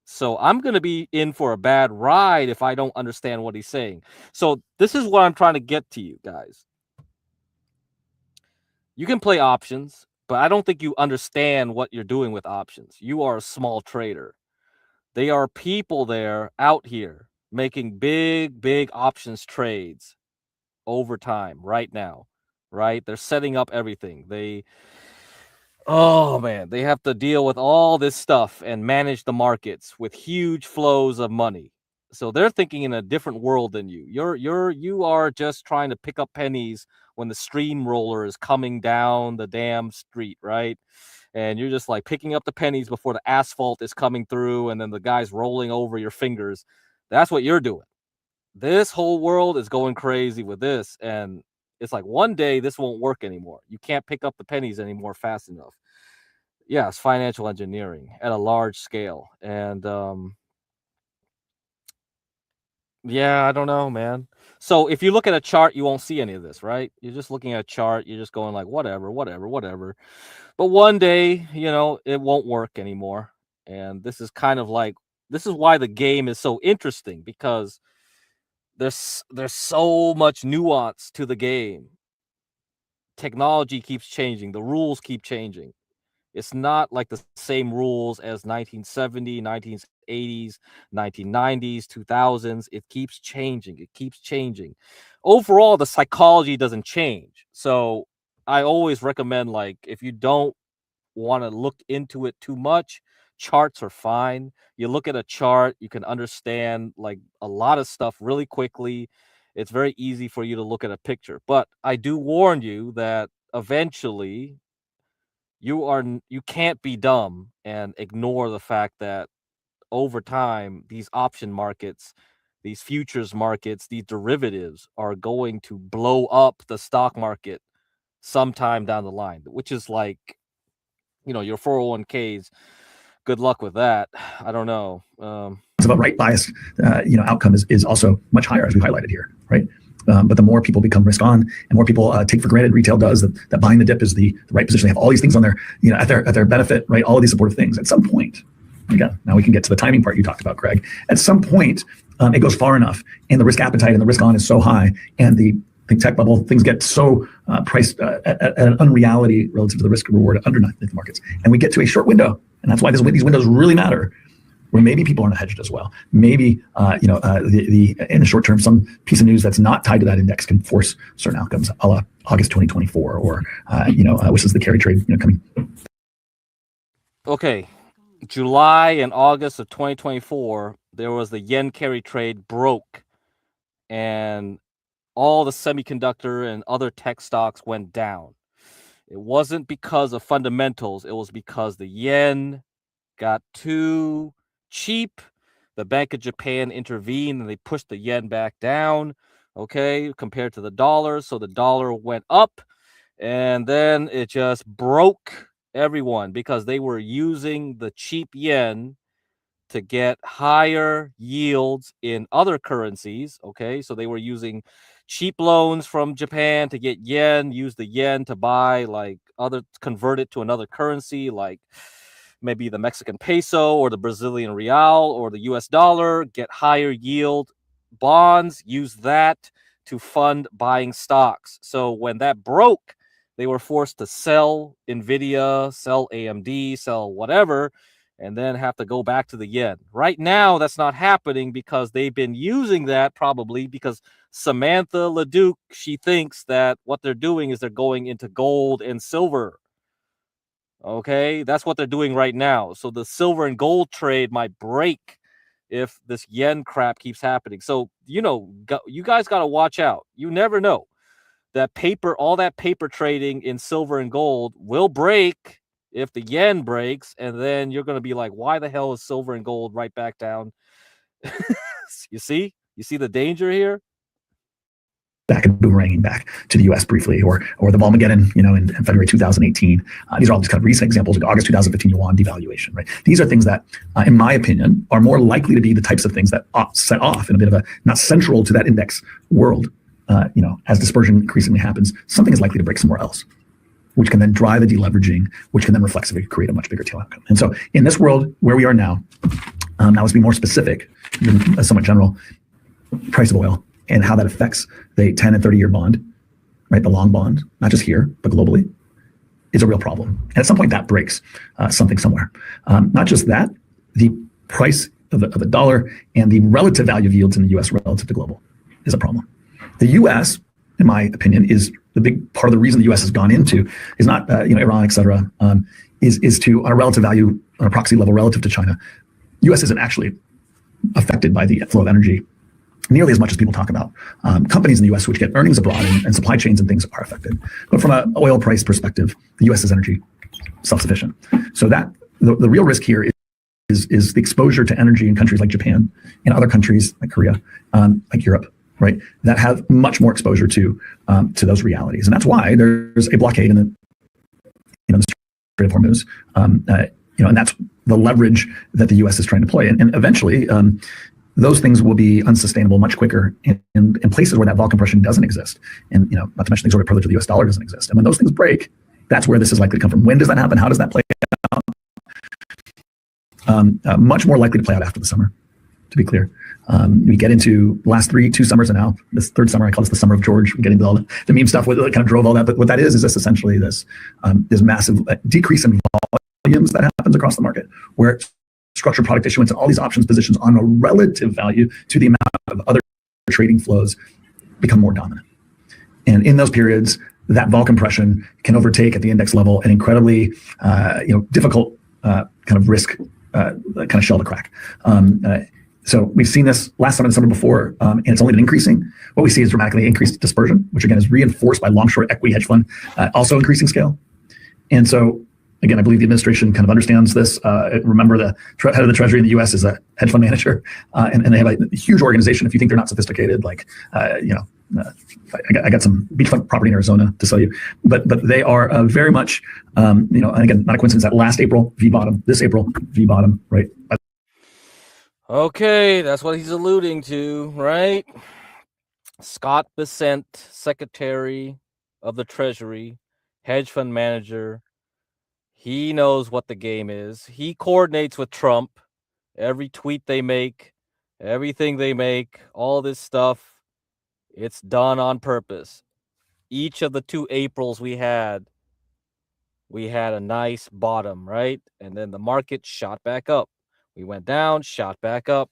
So I'm going to be in for a bad ride if I don't understand what he's saying. So this is what I'm trying to get to you guys. You can play options, but I don't think you understand what you're doing with options. You are a small trader. They are people there out here making big options trades over time right now, right? They're setting up everything. They have to deal with all this stuff and manage the markets with huge flows of money. So they're thinking in a different world than you. You are just trying to pick up pennies when the steamroller is coming down the damn street, right? And you're just like picking up the pennies before the asphalt is coming through and then the guy's rolling over your fingers. That's what you're doing. This whole world is going crazy with this. And it's like one day this won't work anymore. You can't pick up the pennies anymore fast enough. Yeah, it's financial engineering at a large scale. And yeah, I don't know, man. So if you look at a chart, you won't see any of this, right? You're just looking at a chart. You're just going like, whatever. But one day, it won't work anymore. And this is why the game is so interesting, because there's so much nuance to the game. Technology keeps changing. The rules keep changing. It's not like the same rules as 1970, 1980s, 1990s, 2000s. It keeps changing. Overall, the psychology doesn't change. So I always recommend, like, if you don't want to look into it too much, charts are fine. You look at a chart, you can understand like a lot of stuff really quickly. It's very easy for you to look at a picture. But I do warn you that eventually you can't be dumb and ignore the fact that over time these option markets, these futures markets, these derivatives are going to blow up the stock market sometime down the line, which is like, your 401ks. Good luck with that. I don't know.
It's about right bias, outcome is also much higher, as we highlighted here, right? But the more people become risk on, and more people take for granted, retail does, that buying the dip is the right position. They have all these things on their, at their benefit, right? All of these supportive things. At some point, again, now we can get to the timing part you talked about, Greg. At some point, it goes far enough, and the risk appetite and the risk on is so high, and the tech bubble, things get so priced at an unreality relative to the risk reward underneath the markets, and we get to a short window, and that's why these windows really matter, where maybe people aren't hedged as well. Maybe in the short term, some piece of news that's not tied to that index can force certain outcomes, a la August 2024, or which is the carry trade coming.
Okay, July and August of 2024, there was the yen carry trade broke, and all the semiconductor and other tech stocks went down. It wasn't because of fundamentals. It was because the yen got too cheap. The Bank of Japan intervened and they pushed the yen back down, okay, compared to the dollar. So the dollar went up, and then it just broke everyone because they were using the cheap yen to get higher yields in other currencies, okay? So they were using cheap loans from Japan to get yen, use the yen to buy convert it to another currency, like maybe the Mexican peso or the Brazilian real or the US dollar, get higher yield bonds, use that to fund buying stocks. So when that broke, they were forced to sell Nvidia, sell AMD, sell whatever, and then have to go back to the yen. Right now, that's not happening because they've been using that probably because Samantha Leduc, she thinks that what they're doing is they're going into gold and silver. Okay, that's what they're doing right now. So the silver and gold trade might break if this yen crap keeps happening. So, you guys got to watch out. You never know. All that paper trading in silver and gold will break if the yen breaks, and then you're going to be like, why the hell is silver and gold right back down? You see the danger here?
Back and boomeranging back to the U.S. briefly, or the Volmageddon, in February 2018. These are all just kind of recent examples. Like August 2015 yuan devaluation, right? These are things that, in my opinion, are more likely to be the types of things that set off in a bit of a, not central to that index world. As dispersion increasingly happens, something is likely to break somewhere else, which can then drive the deleveraging, which can then reflexively create a much bigger tail outcome. And so in this world where we are now let's be more specific than somewhat general, price of oil and how that affects the 10 and 30-year bond, right? The long bond, not just here, but globally, is a real problem. And at some point that breaks something somewhere. Not just that, the price of the dollar and the relative value of yields in the US relative to global is a problem. The US, in my opinion, is the big part of the reason the US has gone into is not Iran, et cetera, is to, on a relative value, on a proxy level relative to China, US isn't actually affected by the flow of energy nearly as much as people talk about. Companies in the US which get earnings abroad and supply chains and things are affected. But from an oil price perspective, the US is energy self-sufficient. So that the real risk here is the exposure to energy in countries like Japan and other countries like Korea, like Europe, right, that have much more exposure to those realities. And that's why there's a blockade in the Strait of Hormuz, and that's the leverage that the US is trying to play. And eventually, those things will be unsustainable much quicker in places where that vol compression doesn't exist. And, not to mention the exorbitant privilege of the US dollar doesn't exist. And when those things break, that's where this is likely to come from. When does that happen? How does that play out? Much more likely to play out after the summer, to be clear. We get into the last 2 summers, and now this third summer, I call this the summer of George. We get into all the meme stuff that kind of drove all that. But what that is this essentially this massive decrease in volumes that happens across the market, where structured product issuance and all these options positions on a relative value to the amount of other trading flows become more dominant. And in those periods, that vol compression can overtake at the index level an incredibly difficult kind of risk kind of shell to crack. So we've seen this last summer and the summer before, and it's only been increasing. What we see is dramatically increased dispersion, which again is reinforced by long-short equity hedge fund, also increasing scale. And so, again, I believe the administration kind of understands this. Remember, the head of the Treasury in the U.S. is a hedge fund manager, and they have a huge organization. If you think they're not sophisticated, like, I got some beachfront property in Arizona to sell you, but they are very much, and again, not a coincidence that last April V bottom, this April V bottom, right?
Okay, that's what he's alluding to, right? Scott Bessent, Secretary of the Treasury, hedge fund manager. He knows what the game is. He coordinates with Trump. Every tweet they make, everything they make, all this stuff, it's done on purpose. Each of the 2 Aprils we had a nice bottom, right? And then the market shot back up. We went down, shot back up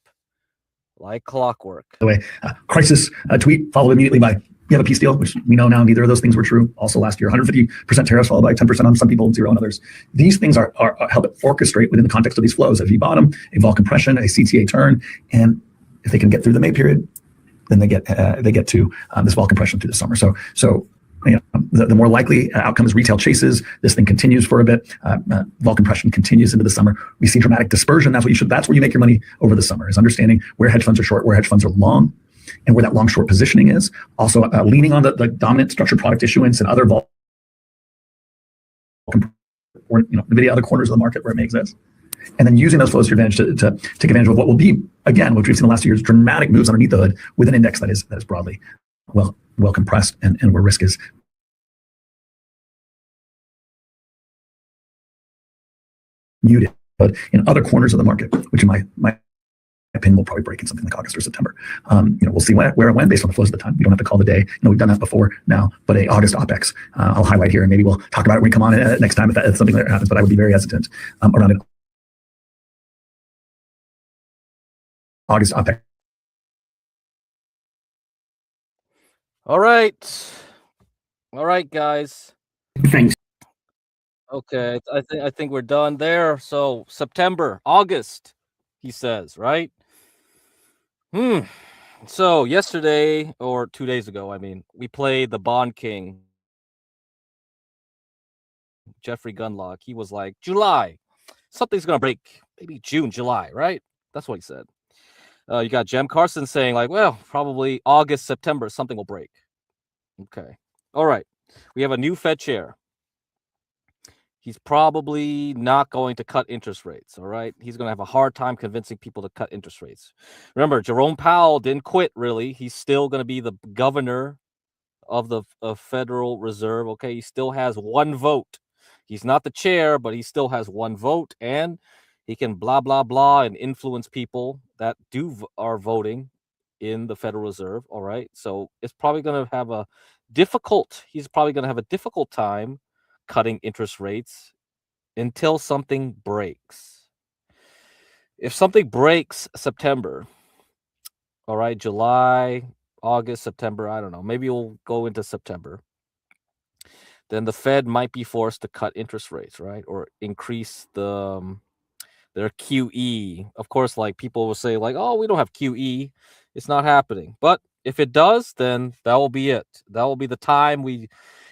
like clockwork.
By the way, crisis tweet followed immediately by you have a peace deal, which we know now neither of those things were true. Also last year, 150% tariffs followed by 10% on some people and 0 on others. These things are help orchestrate within the context of these flows: a V bottom, a vol compression, a CTA turn, and if they can get through the May period, then they get to this vol compression through the summer. So the more likely outcome is retail chases. This thing continues for a bit. Vol compression continues into the summer. We see dramatic dispersion. That's where you make your money over the summer, is understanding where hedge funds are short, where hedge funds are long, and where that long short positioning is. Also leaning on the dominant structured product issuance and other vol, or maybe other corners of the market where it may exist. And then using those flows to your advantage to take advantage of what will be, again, which we've seen in the last 2 years, dramatic moves underneath the hood with an index that is broadly well compressed and where risk is muted. But in other corners of the market, which in my opinion will probably break in something like August or September. We'll see where and when based on the flows of the time. We don't have to call the day. We've done that before now, but a August OPEX, I'll highlight here, and maybe we'll talk about it when we come on next time if that's something that happens, but I would be very hesitant around an August OPEX.
All right, guys.
Thanks.
Okay, I think we're done there. So September, August, he says, right? So yesterday, or 2 days ago, we played the Bond King, Jeffrey Gunlock. He was like, July, something's gonna break, maybe June, July, right? That's what he said. You got Jem Carson saying like, well, probably August, September, something will break. Okay, all right. We have a new Fed chair. He's probably not going to cut interest rates, all right? He's going to have a hard time convincing people to cut interest rates. Remember, Jerome Powell didn't quit, really. He's still going to be the governor of the Federal Reserve, okay? He still has 1 vote. He's not the chair, but he still has 1 vote, and he can blah, blah, blah, and influence people that are voting in the Federal Reserve, all right? So it's probably going to have he's probably going to have a difficult time cutting interest rates until something breaks. If something breaks September, all right, July, August, September, I don't know, maybe we'll go into September, then the Fed might be forced to cut interest rates, right? Or increase their QE. Of course, like people will say like, oh, we don't have QE. It's not happening. But if it does, then that will be it. That will be the time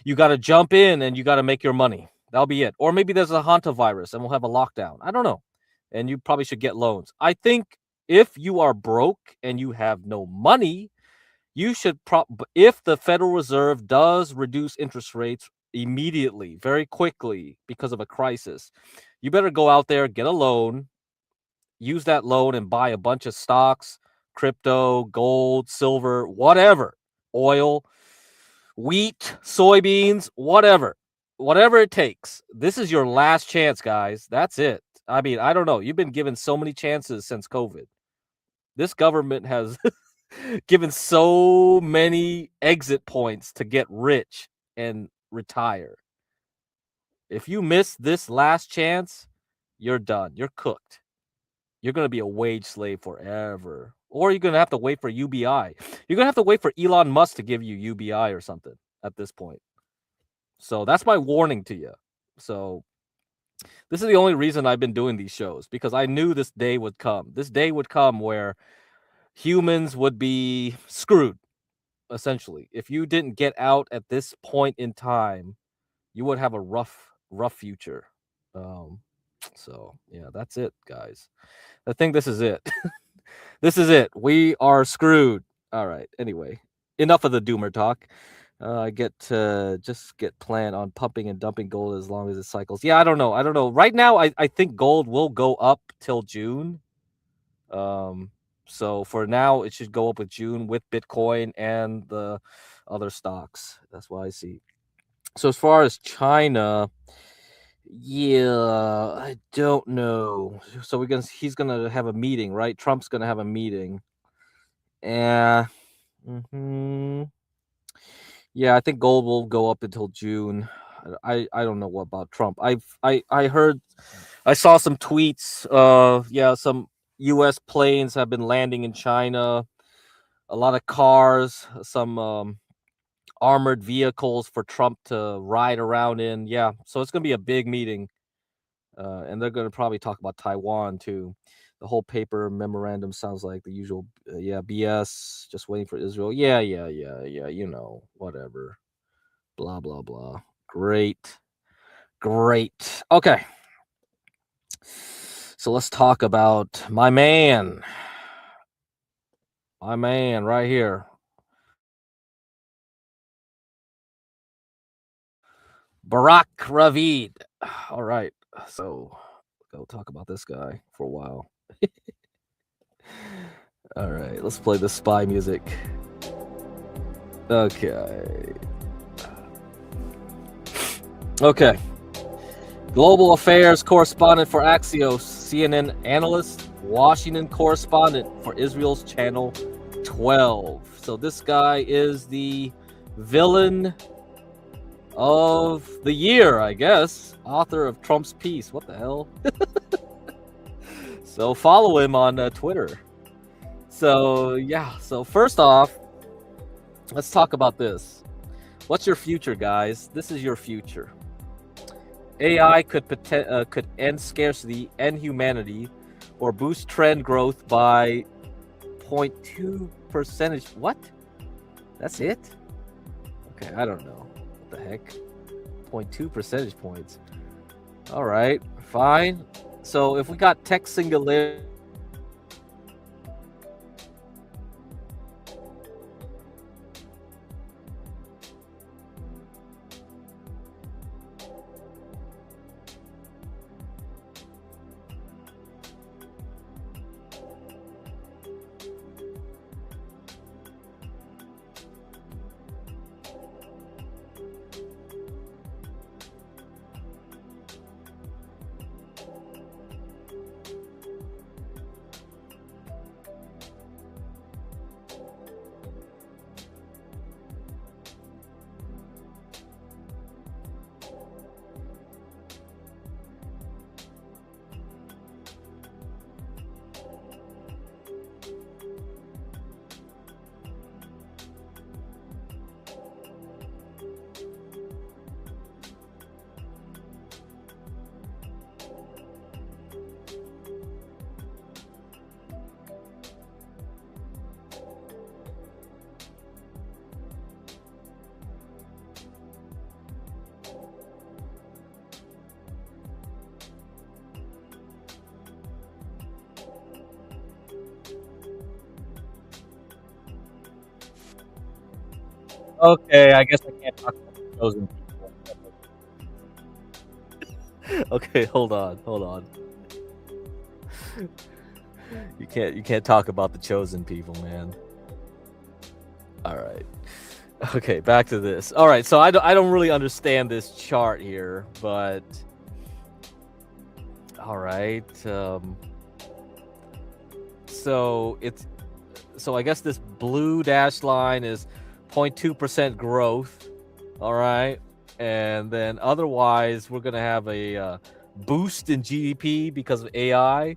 you got to jump in and you got to make your money. That'll be it. Or maybe there's a hantavirus and we'll have a lockdown. I don't know. And you probably should get loans. I think if you are broke and you have no money, you should if the Federal Reserve does reduce interest rates immediately, very quickly because of a crisis, you better go out there, get a loan, use that loan and buy a bunch of stocks, crypto, gold, silver, whatever, oil, wheat, soybeans, whatever it takes. This is your last chance, guys. That's it. I don't know. You've been given so many chances since COVID. This government has given so many exit points to get rich and retire. If you miss this last chance, you're done. You're cooked. You're going to be a wage slave forever. Or you're going to have to wait for UBI. You're going to have to wait for Elon Musk to give you UBI or something at this point. So that's my warning to you. So This is the only reason I've been doing these shows, because I knew this day would come. This day would come where humans would be screwed, essentially. If you didn't get out at this point in time, you would have a rough future. So yeah, that's it, guys. I think this is it. This is it. We are screwed. All right. Anyway, enough of the doomer talk. I just get plan on pumping and dumping gold as long as it cycles. Yeah, I don't know. Right now, I think gold will go up till June. So for now, it should go up with June with Bitcoin and the other stocks. That's what I see. So as far as China, yeah, I don't know. So he's gonna have a meeting, right? Trump's gonna have a meeting. Yeah. Yeah, I think gold will go up until June. I don't know what about Trump. I saw some tweets. Some U.S. planes have been landing in China. A lot of cars, some armored vehicles for Trump to ride around in. Yeah, so it's gonna be a big meeting, and they're gonna probably talk about Taiwan too. The whole paper memorandum sounds like the usual, BS. Just waiting for Israel. Yeah. You know, whatever. Blah blah blah. Great. Okay. So let's talk about my man right here. Barack Ravid. All right. So go talk about this guy for a while. All right, let's play the spy music. Okay. Global affairs correspondent for Axios, CNN analyst, Washington correspondent for Israel's Channel 12. So this guy is the villain of the year, I guess. Author of Trump's piece. What the hell? So follow him on Twitter. So yeah. So first off, let's talk about this. What's your future, guys? This is your future. AI could end scarcity, end humanity, or boost trend growth by 0.2 percentage. What? That's it? Okay, I don't know. What the heck? 0.2 percentage points. All right, fine. So if we got tech singularity, okay, I guess I can't talk about the chosen people. Okay, hold on. You can't talk about the chosen people, man. All right. Okay, back to this. All right, so I don't really understand this chart here, but all right. So I guess this blue dashed line is 0.2% growth. All right. And then otherwise we're going to have a boost in GDP because of AI.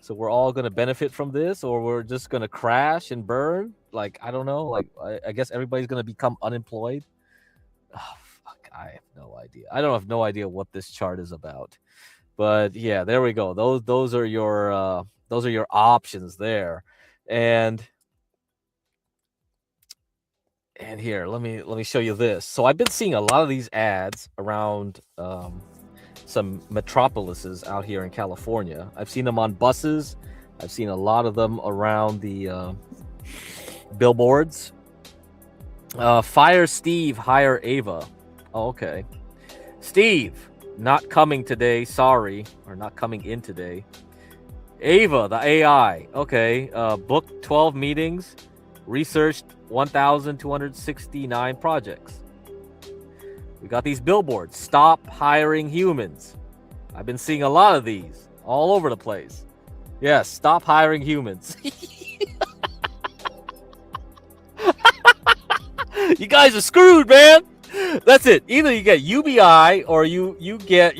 So we're all going to benefit from this, or we're just going to crash and burn. Like, I don't know. Like, I guess everybody's going to become unemployed. Oh, fuck. I have no idea. I don't have no idea what this chart is about. But yeah, there we go. Those are your options there. And here, let me show you this. So I've been seeing a lot of these ads around some metropolises out here in California. I've seen them on buses. I've seen a lot of them around the billboards. Fire Steve, hire Ava. Oh, okay. Steve, not coming today. Sorry. Or not coming in today. Ava, the AI. Okay. Booked 12 meetings. Researched 1,269 projects. We got these billboards. Stop hiring humans. I've been seeing a lot of these all over the place. Yes, stop hiring humans. You guys are screwed, man. That's it. Either you get UBI or you get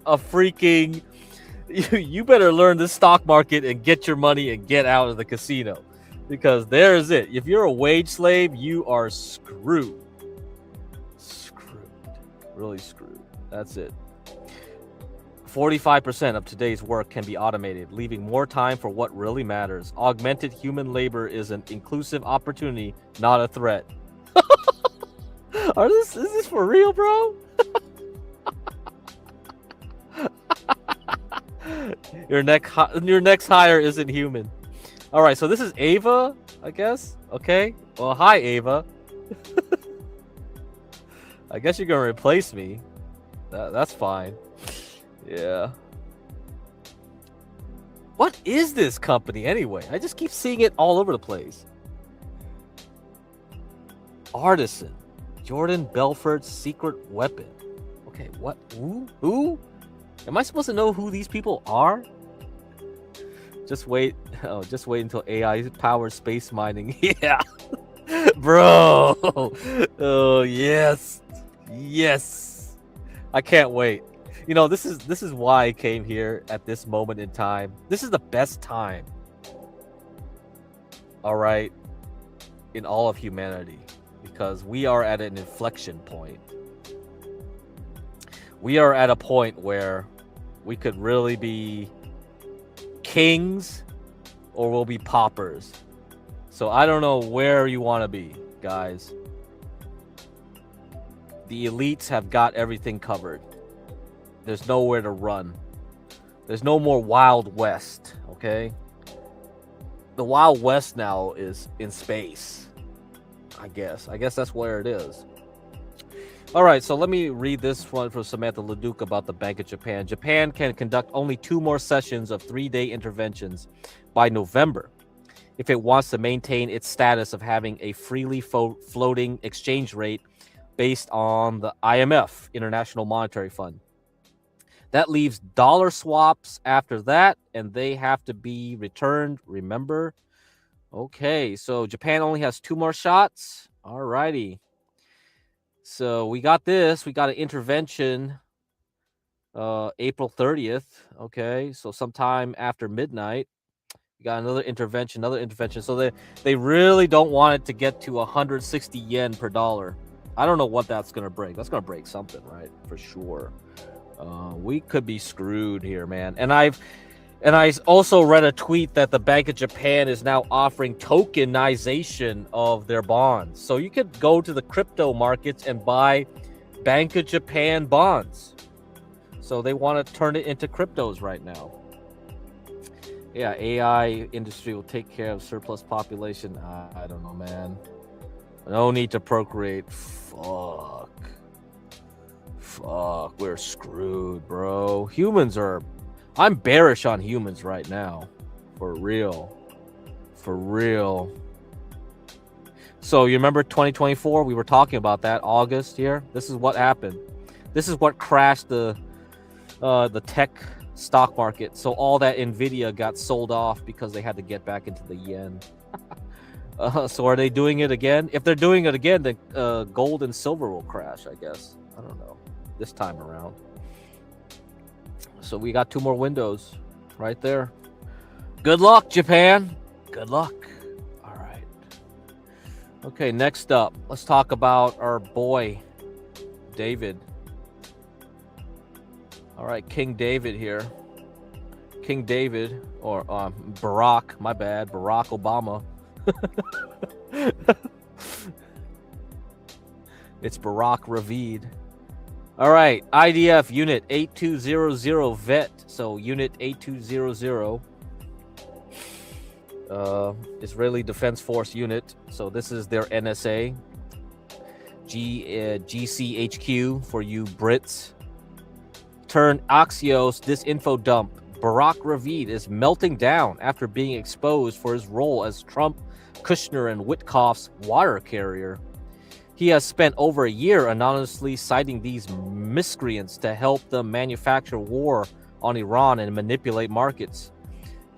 a freaking. You better learn the stock market and get your money and get out of the casino, because there's it. If you're a wage slave, you are screwed. Really screwed. That's it. 45% of today's work can be automated, leaving more time for what really matters. Augmented human labor is an inclusive opportunity, not a threat. Is this for real, bro? Your next hire isn't human. All right, so this is Ava, I guess. Okay. Well, hi, Ava. I guess you're gonna replace me. That's fine. Yeah. What is this company anyway? I just keep seeing it all over the place. Artisan. Jordan Belfort's secret weapon. Okay, what? Who? Am I supposed to know who these people are? Just wait. Oh, just wait until AI powers space mining. Yeah. Bro. Oh, yes. Yes. I can't wait. You know, this is why I came here at this moment in time. This is the best time. All right. In all of humanity, because we are at an inflection point. We are at a point where we could really be kings or we'll be paupers. So I don't know where you want to be, guys. The elites have got everything covered. There's nowhere to run. There's no more Wild West, okay? The Wild West now is in space, I guess. I guess that's where it is. All right, so let me read this one from Samantha Leduc about the Bank of Japan. Japan can conduct only 2 more sessions of 3-day interventions by November if it wants to maintain its status of having a freely floating exchange rate based on the IMF, International Monetary Fund. That leaves dollar swaps after that, and they have to be returned, remember? Okay, so Japan only has 2 more shots. All righty. So we got this. We got an intervention April 30th. Okay, so sometime after midnight. We got another intervention. So they really don't want it to get to 160 yen per dollar. I don't know what that's going to break. That's going to break something, right? For sure. We could be screwed here, man. And I also read a tweet that the Bank of Japan is now offering tokenization of their bonds. So you could go to the crypto markets and buy Bank of Japan bonds. So they want to turn it into cryptos right now. Yeah, AI industry will take care of surplus population. I don't know, man. No need to procreate. Fuck, we're screwed, bro. I'm bearish on humans right now. For real. So you remember 2024? We were talking about that August here. This is what happened. This is what crashed the tech stock market. So all that Nvidia got sold off because they had to get back into the yen. So are they doing it again? If they're doing it again, then gold and silver will crash, I guess. I don't know. This time around. So we got 2 more windows right there. Good luck, Japan. Good luck. All right. Okay, next up, let's talk about our boy, David. All right, King David here. King David, or Barack, my bad, Barack Obama. It's Barack Ravid. All right, IDF Unit 8200 VET. So Unit 8200, Israeli Defense Force unit. So this is their NSA. GCHQ for you Brits. Turn Axios disinfo dump. Barack Ravid is melting down after being exposed for his role as Trump, Kushner, and Witkoff's water carrier. He has spent over a year anonymously citing these miscreants to help them manufacture war on Iran and manipulate markets.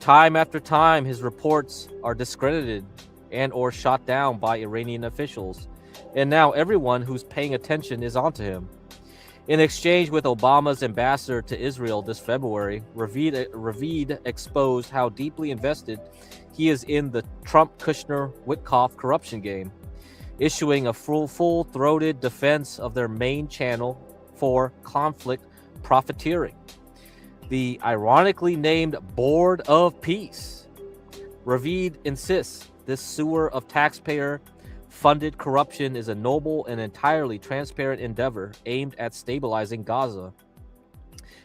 Time after time, his reports are discredited and or shot down by Iranian officials. And now everyone who's paying attention is onto him. In exchange with Obama's ambassador to Israel this February, Ravid exposed how deeply invested he is in the Trump-Kushner-Witkoff corruption game, issuing a full-throated defense of their main channel for conflict profiteering, the ironically named Board of Peace. Ravid insists this sewer of taxpayer-funded corruption is a noble and entirely transparent endeavor aimed at stabilizing Gaza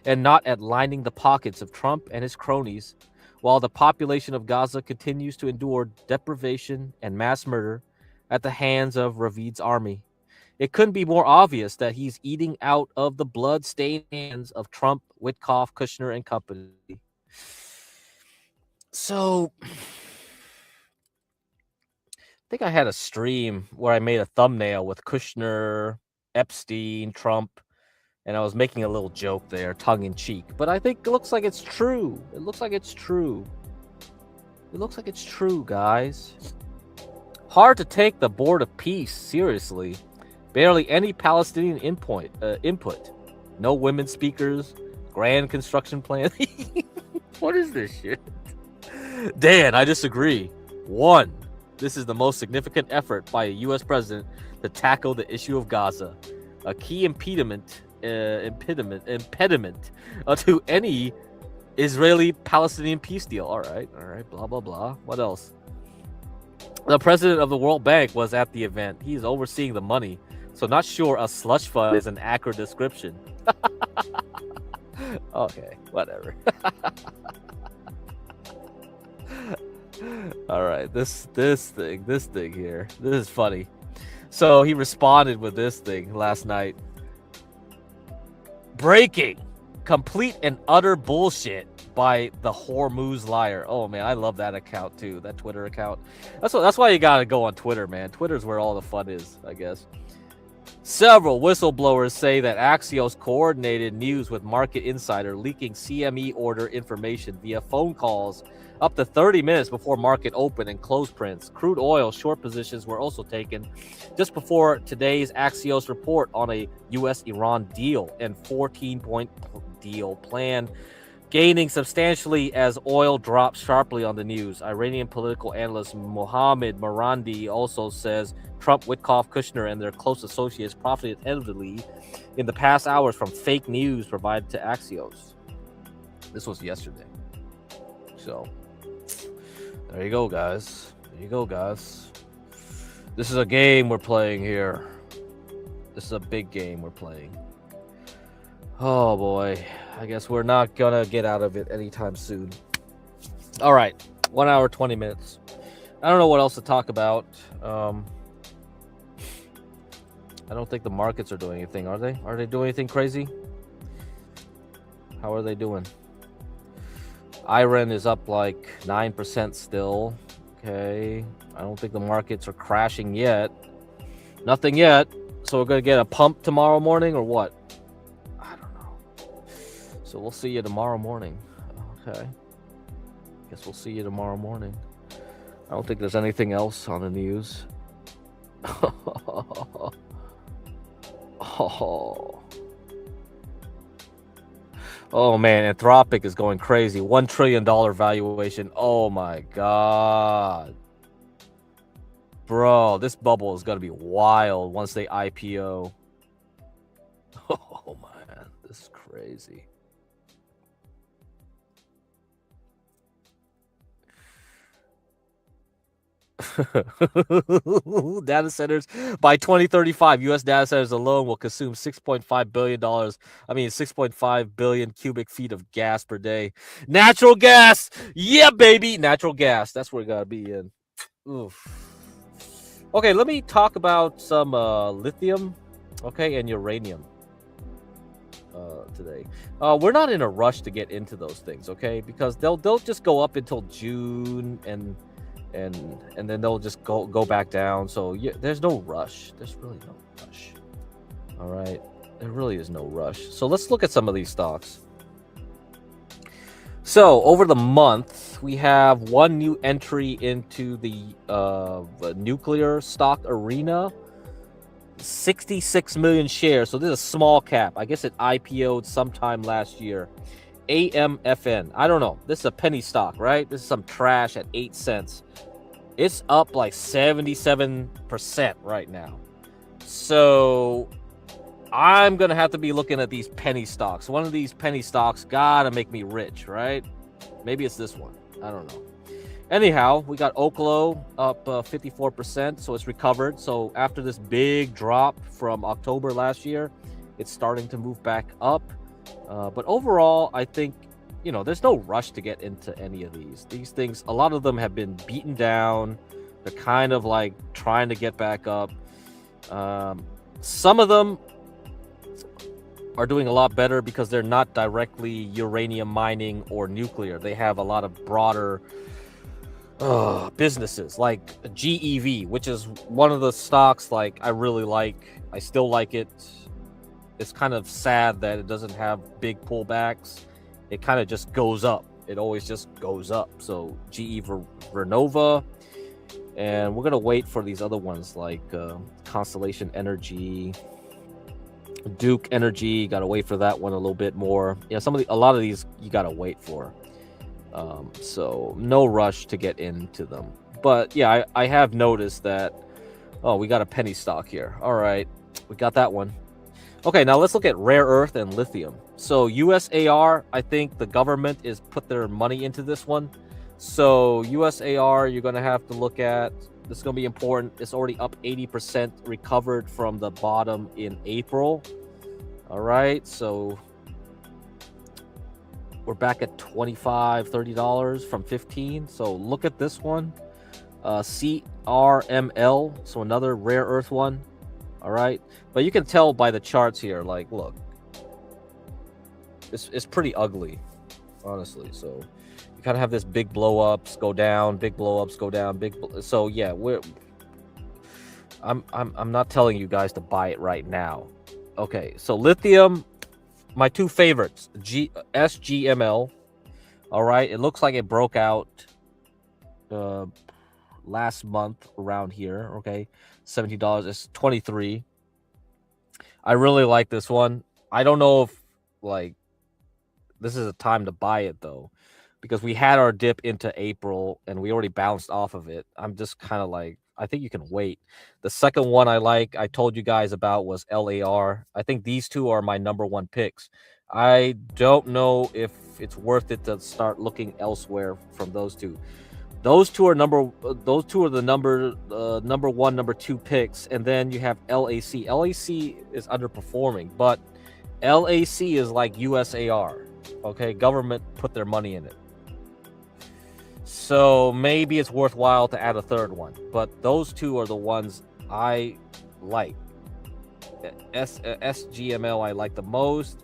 and not at lining the pockets of Trump and his cronies, while the population of Gaza continues to endure deprivation and mass murder at the hands of Ravid's army. It couldn't be more obvious that he's eating out of the blood-stained hands of Trump, Witkoff, Kushner, and company. So, I think I had a stream where I made a thumbnail with Kushner, Epstein, Trump, and I was making a little joke there, tongue-in-cheek. But I think it looks like it's true. It looks like it's true. It looks like it's true, guys. Hard to take the Board of Peace seriously. Barely any Palestinian input. No women speakers. Grand construction plan. What is this shit? Dan, I disagree. 1. This is the most significant effort by a U.S. president to tackle the issue of Gaza. A key impediment to any Israeli-Palestinian peace deal. All right, blah, blah, blah. What else? The president of the World Bank was at the event. He's overseeing the money, so not sure a slush fund is an accurate description. Okay, whatever. All right, this thing here. This is funny. So he responded with this thing last night. Breaking. Complete and utter bullshit by the Hormuz liar. Oh man, I love that account too. That Twitter account. That's why you gotta go on Twitter, man. Twitter's where all the fun is, I guess. Several whistleblowers say that Axios coordinated news with Market Insider, leaking CME order information via phone calls up to 30 minutes before market open and close prints. Crude oil short positions were also taken just before today's Axios report on a U.S.-Iran deal and 14-point deal plan, gaining substantially as oil dropped sharply on the news. Iranian political analyst Mohammad Marandi also says Trump, Witkoff, Kushner, and their close associates profited heavily in the past hours from fake news provided to Axios. This was yesterday. So, there you go, guys. There you go, guys. This is a game we're playing here. This is a big game we're playing. Oh, boy. I guess we're not gonna get out of it anytime soon. All right. 1 hour, 20 minutes. I don't know what else to talk about. I don't think the markets are doing anything, are they? Are they doing anything crazy? How are they doing? Iran is up like 9% still. Okay. I don't think the markets are crashing yet. Nothing yet. So we're going to get a pump tomorrow morning or what? I don't know. So we'll see you tomorrow morning. Okay. Guess we'll see you tomorrow morning. I don't think there's anything else on the news. Oh man, Anthropic is going crazy. $1 trillion valuation. Oh my god. Bro, this bubble is gonna be wild once they IPO. Oh man, this is crazy. Data centers by 2035, U.S. data centers alone will consume $6.5 billion. I mean, 6.5 billion cubic feet of gas per day. Natural gas, yeah, baby, natural gas. That's where we gotta be in. Oof. Okay, let me talk about some lithium, okay, and uranium today. We're not in a rush to get into those things, okay, because they'll just go up until June and then they'll just go back down. So yeah, there's no rush. There's really no rush. All right, there really is no rush. So let's look at some of these stocks. So over the month, we have one new entry into the nuclear stock arena. 66 million shares. So this is a small cap. I guess it IPO'd sometime last year. AMFN. I don't know. This is a penny stock, right? This is some trash at 8 cents. It's up like 77% right now. So I'm going to have to be looking at these penny stocks. One of these penny stocks gotta make me rich, right? Maybe it's this one. I don't know. Anyhow, we got Oklo up 54%, so it's recovered. So after this big drop from October last year, it's starting to move back up. But overall, I think, you know, there's no rush to get into any of these. These things, a lot of them have been beaten down. They're kind of like trying to get back up. Some of them are doing a lot better because they're not directly uranium mining or nuclear. They have a lot of broader businesses like GEV, which is one of the stocks like I really like. I still like it. It's kind of sad that it doesn't have big pullbacks. It kind of just goes up. It always just goes up. So GE Vernova, and we're gonna wait for these other ones like Constellation Energy, Duke Energy. Gotta wait for that one a little bit more. Yeah, a lot of these you gotta wait for. So no rush to get into them. But yeah, I have noticed that. Oh, we got a penny stock here. All right, we got that one. Okay, now let's look at rare earth and lithium. So USAR, I think the government is put their money into this one. So USAR, you're gonna have to look at. This is gonna be important. It's already up 80%, recovered from the bottom in April. All right, so we're back at $25-30 from 15. So look at this one, CRML, so another rare earth one. All right, but you can tell by the charts here, like, look, it's pretty ugly, honestly. So you kind of have this big blow ups, go down, big blow ups, go down, so yeah, I'm not telling you guys to buy it right now. Okay, so lithium, my two favorites, SGML. All right, it looks like it broke out last month around here. Okay, $70. It's 23. I really like this one. I don't know if like this is a time to buy it though, because we had our dip into April and we already bounced off of it. I'm just kind of like, I think you can wait. The second one I told you guys about, was LAR. I think these two are my number one picks. I don't know if it's worth it to start looking elsewhere from those two. Those two are the number one, number two picks, and then you have LAC. LAC is underperforming, but LAC is like USAR. Okay, government put their money in it. So maybe it's worthwhile to add a third one, but those two are the ones I like. SGML I like the most.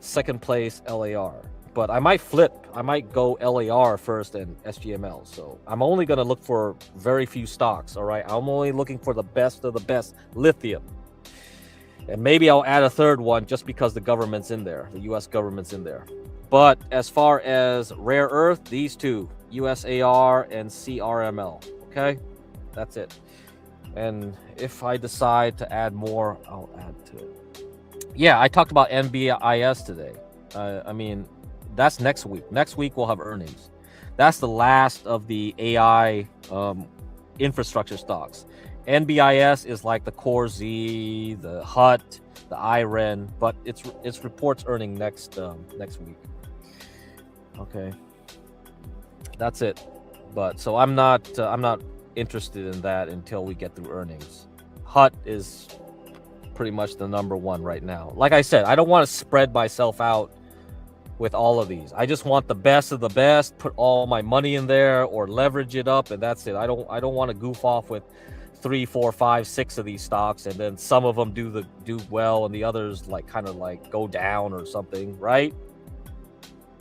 Second place, LAR. But I might flip. I might go LAR first and SGML. So I'm only going to look for very few stocks, all right? I'm only looking for the best of the best lithium. And maybe I'll add a third one just because the government's in there. The U.S. government's in there. But as far as rare earth, these two, USAR and CRML, okay? That's it. And if I decide to add more, I'll add to it. Yeah, I talked about NBIS today. I mean, that's next week. Next week we'll have earnings. That's the last of the AI infrastructure stocks. NBIS is like the Core Z, the HUT, the IREN, but it's reports earning next week. Okay, that's it. But so I'm not interested in that until we get through earnings. HUT is pretty much the number one right now. Like I said, I don't want to spread myself out with all of these. I just want the best of the best, put all my money in there or leverage it up, and that's it. I don't want to goof off with 3, 4, 5, 6 of these stocks, and then some of them do well and the others kind of go down or something, right?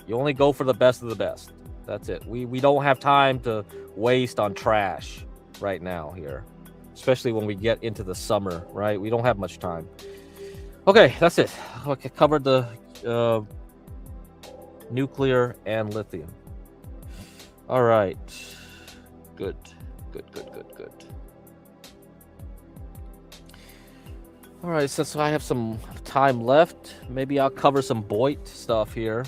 You only go for the best of the best. That's it. We don't have time to waste on trash right now here, especially when we get into the summer, right? We don't have much time. Okay, that's it. Okay, covered the nuclear and lithium. All right. Good. All right, since I have some time left, maybe I'll cover some Boyd stuff here.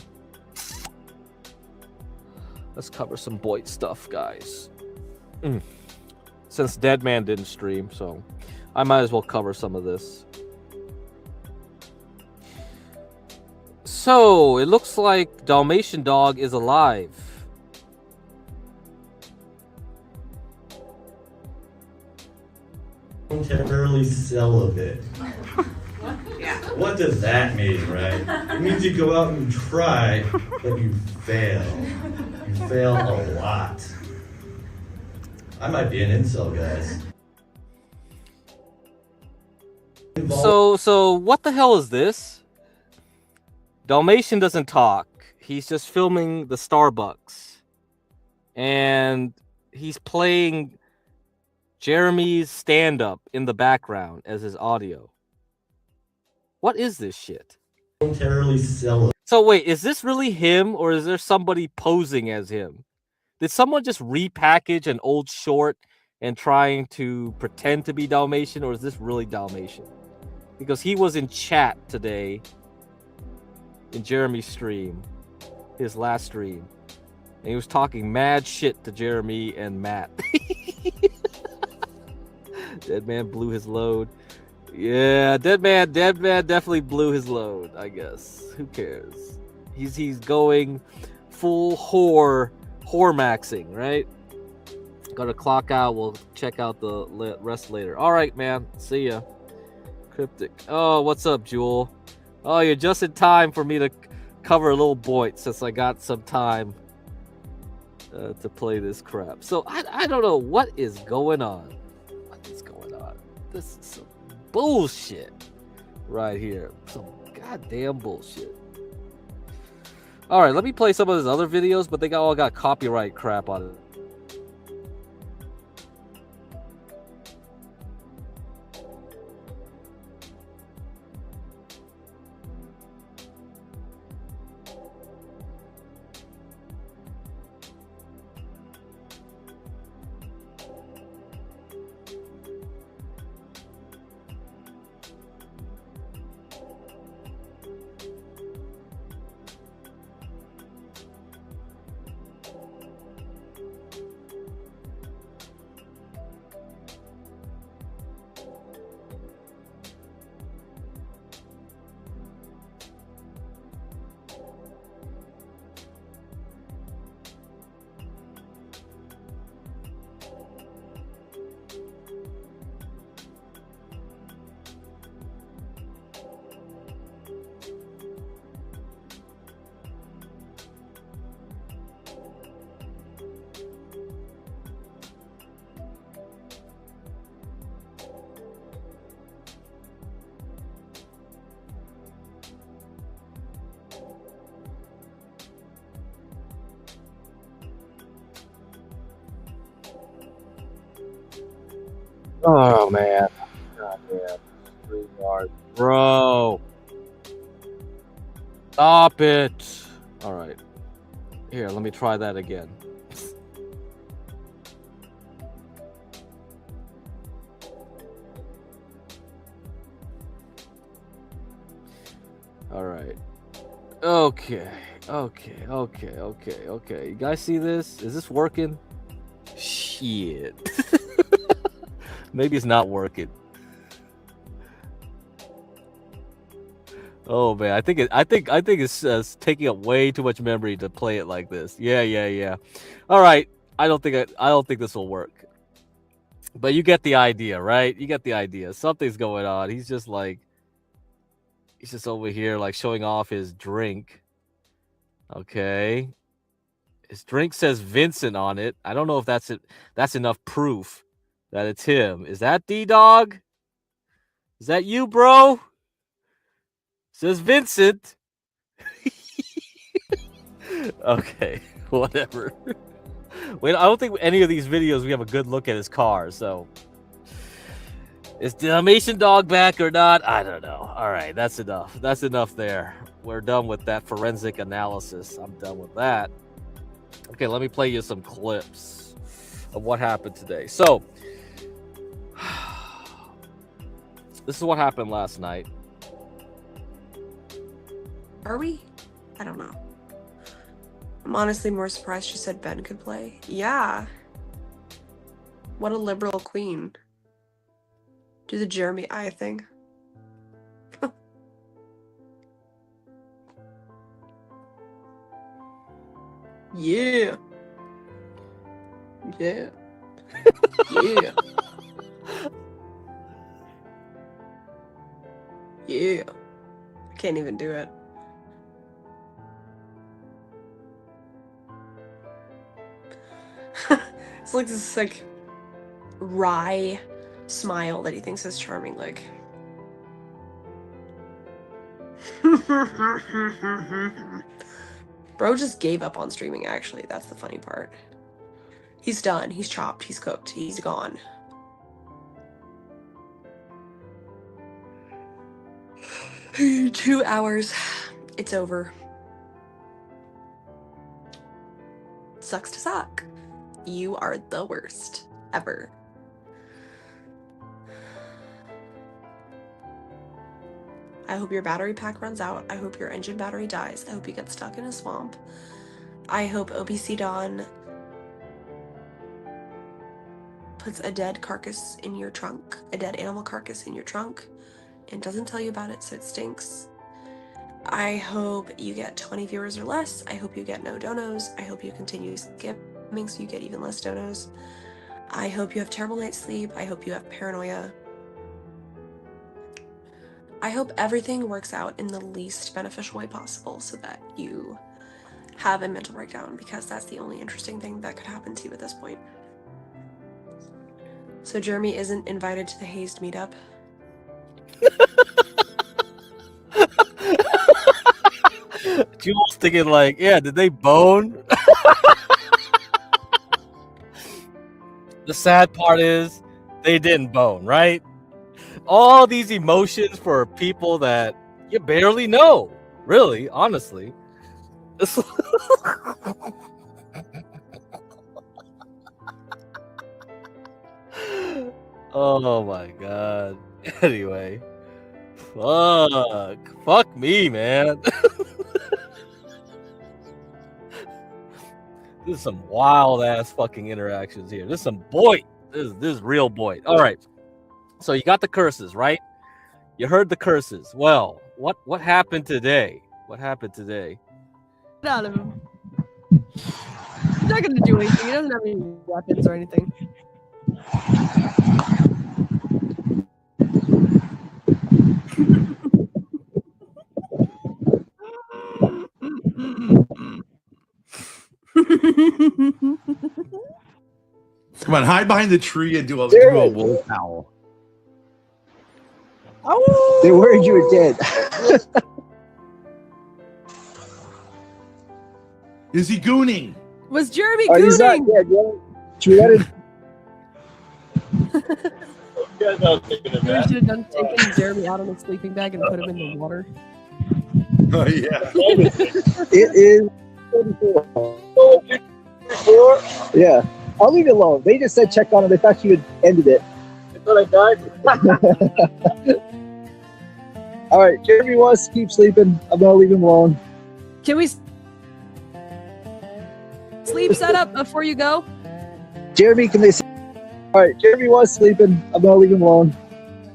Let's cover some Boyd stuff, guys. Since Deadman didn't stream, so I might as well cover some of this. So, it looks like Dalmatian Dog is alive.
Temporarily celibate.
Yeah.
What does that mean, right? It means you go out and try, but you fail. You fail a lot. I might be an incel, guys.
So what the hell is this? Dalmatian doesn't talk. He's just filming the Starbucks. And he's playing Jeremy's stand-up in the background as his audio. What is this shit?
Voluntarily celibate.
So wait, is this really him or is there somebody posing as him? Did someone just repackage an old short and trying to pretend to be Dalmatian, or is this really Dalmatian? Because he was in chat today in Jeremy's stream, his last stream, and he was talking mad shit to Jeremy and Matt. Deadman blew his load. Yeah, Deadman definitely blew his load, I guess. Who cares? He's going full whore maxing, right? Gotta clock out. We'll check out the rest later. All right, man. See ya. Cryptic. Oh, what's up, Jewel? Oh, you're just in time for me to cover a little Boyd since I got some time to play this crap. So I don't know what is going on. What is going on? This is some bullshit right here. Some goddamn bullshit. All right, let me play some of his other videos, but they all got copyright crap on it. Oh man, goddamn, StreamYard, bro, stop it! All right, here, let me try that again. All right, okay. You guys see this? Is this working? Shit. Maybe it's not working. Oh man, I think it's taking up way too much memory to play it like this. Yeah. All right, I don't think this will work. But you get the idea, right? You get the idea. Something's going on. He's just over here like showing off his drink. Okay. His drink says Vincent on it. I don't know if that's it. That's enough proof that it's him. Is that D-Dog? Is that you, bro? Says Vincent. Okay, whatever. Wait, I don't think any of these videos we have a good look at his car, so is Dalmatian Dog back or not? I don't know. All right, that's enough. That's enough there. We're done with that forensic analysis. I'm done with that. Okay, let me play you some clips of what happened today. So, this is what happened last night.
Are we? I don't know. I'm honestly more surprised she said Ben could play. Yeah. What a liberal queen. Do the Jeremy I thing. Yeah. Yeah. Yeah. Yeah. I can't even do it. It's like this like wry smile that he thinks is charming, like bro just gave up on streaming, actually. That's the funny part. He's done. He's chopped. He's cooked. He's gone. Two hours. It's over. Sucks to suck. You are the worst ever. I hope your battery pack runs out. I hope your engine battery dies. I hope you get stuck in a swamp. I hope OBC Dawn puts a dead carcass in your trunk, a dead animal carcass in your trunk, and doesn't tell you about it so it stinks. I hope you get 20 viewers or less. I hope you get no donos. I hope you continue skipping so you get even less donos. I hope you have terrible night's sleep. I hope you have paranoia. I hope everything works out in the least beneficial way possible so that you have a mental breakdown, because that's the only interesting thing that could happen to you at this point. So Jeremy isn't invited to the hazed meetup.
Jules thinking like, yeah, did they bone? The sad part is they didn't bone, right? All these emotions for people that you barely know, really, honestly. Oh my god. Anyway. Fuck me, man. This is some wild ass fucking interactions here. This is some Boyd. This is real Boyd. All right. So you got the curses, right? You heard the curses. Well, what happened today? What happened today?
Get out of him. He's not gonna do anything. He doesn't have any weapons or anything.
Come on, hide behind the tree and do a wolf howl.
Oh! They worried you were dead.
Is he gooning?
Was Jeremy gooning?
He's not dead. Should we let him?
You should have done taking Jeremy out on a sleeping bag and put him in the water.
Oh yeah.
It is 44. Yeah. I'll leave it alone. They just said check on him. They thought you had ended it. I thought I died. All right. Jeremy wants to keep sleeping. I'm going to leave him alone.
Can we sleep setup before you go?
Jeremy, can they see? All right. Jeremy wants sleeping. I'm going to leave him alone.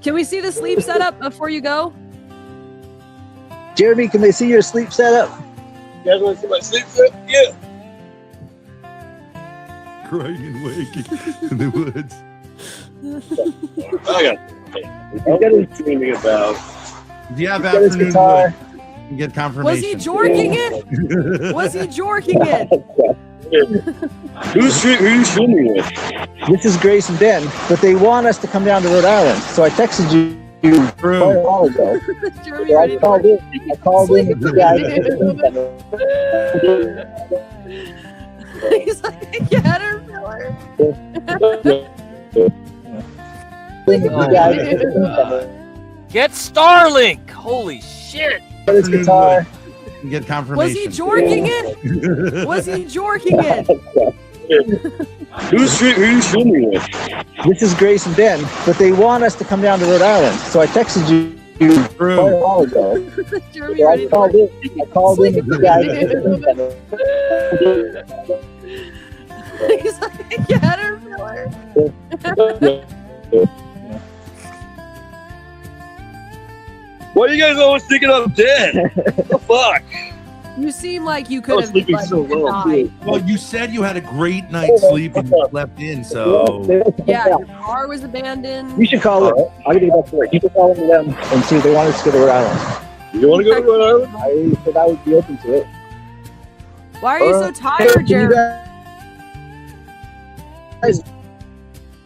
Can we see the sleep setup before you go?
Jeremy, can they see your sleep setup? You guys want to see my sleep setup? Yeah.
Crying and waking in the woods.
dreaming about.
Do you have
Get his
afternoon
guitar.
wood? You get
Was
confirmation.
he jorking it? Was he jorking it?
Who's you filming with?
This is Grace and Ben, but they want us to come down to Rhode Island. So I texted you quite a while ago.
Jeremy,
So I
ready
called in. I called in. with you guys.
He's like a caterpillar.
Get Starlink! Holy shit!
Get his guitar.
You get confirmation.
Was he jorking it? Was he jorking it?
Who's you filming with?
This is Grace and Ben, but they want us to come down to Rhode Island. So I texted you quite a while ago.
Jeremy,
So I
ready
called in. I called in. with you guys.
He's like a caterpillar.
Why are you guys always thinking I'm dead? What the fuck?
You seem like you
I
could
was
have
sleeping
like,
so well,
died.
Well, you said you had a great night's sleep and you slept in, so
Yeah, your car was abandoned.
You should call it. I'll give you back to work. You should call into them and see if they want us to go to Rhode Island.
You want to go to Rhode Island?
I said I would be open to it.
Why are you so tired,
Can you
Jeremy?
guys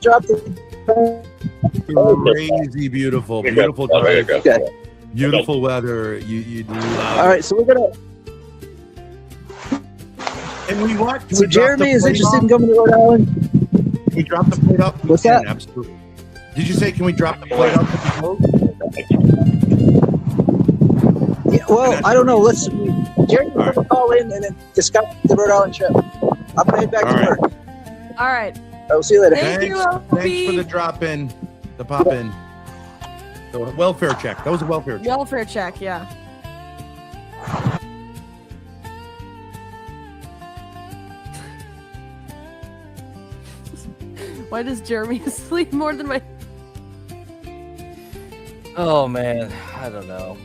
drop the
crazy beautiful, beautiful drive,
Okay.
beautiful weather. You love.
All right, so we're gonna.
And we what? Can
So
we drop the
Jeremy is
plate
interested in
off?
coming to Rhode Island.
Can we drop the plate up? We
What's
can,
that?
Absolutely. Did you say can we drop the plate up?
Yeah, well, I don't know. Let's. Jeremy, we're gonna call in and then discuss the Rhode Island trip. I'm gonna head back to work.
All right.
I will see you later.
Thank you,
Thanks for
LP.
the drop in, the pop in. The welfare check. That was a welfare check.
Welfare check, yeah. Why does Jeremy sleep more than my...
Oh man, I don't know.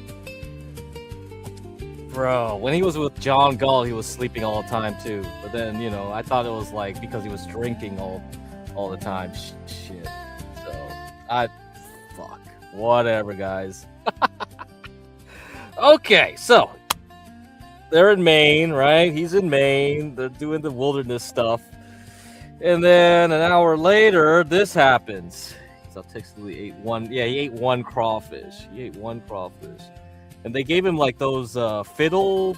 Bro, when he was with John Gull, he was sleeping all the time too. But then, you know, I thought it was like because he was drinking all the time. Shit. So, fuck. Whatever, guys. Okay, so they're in Maine, right? He's in Maine. They're doing the wilderness stuff. And then an hour later, this happens. So technically ate one. Yeah, he ate one crawfish. And they gave him like those fiddle.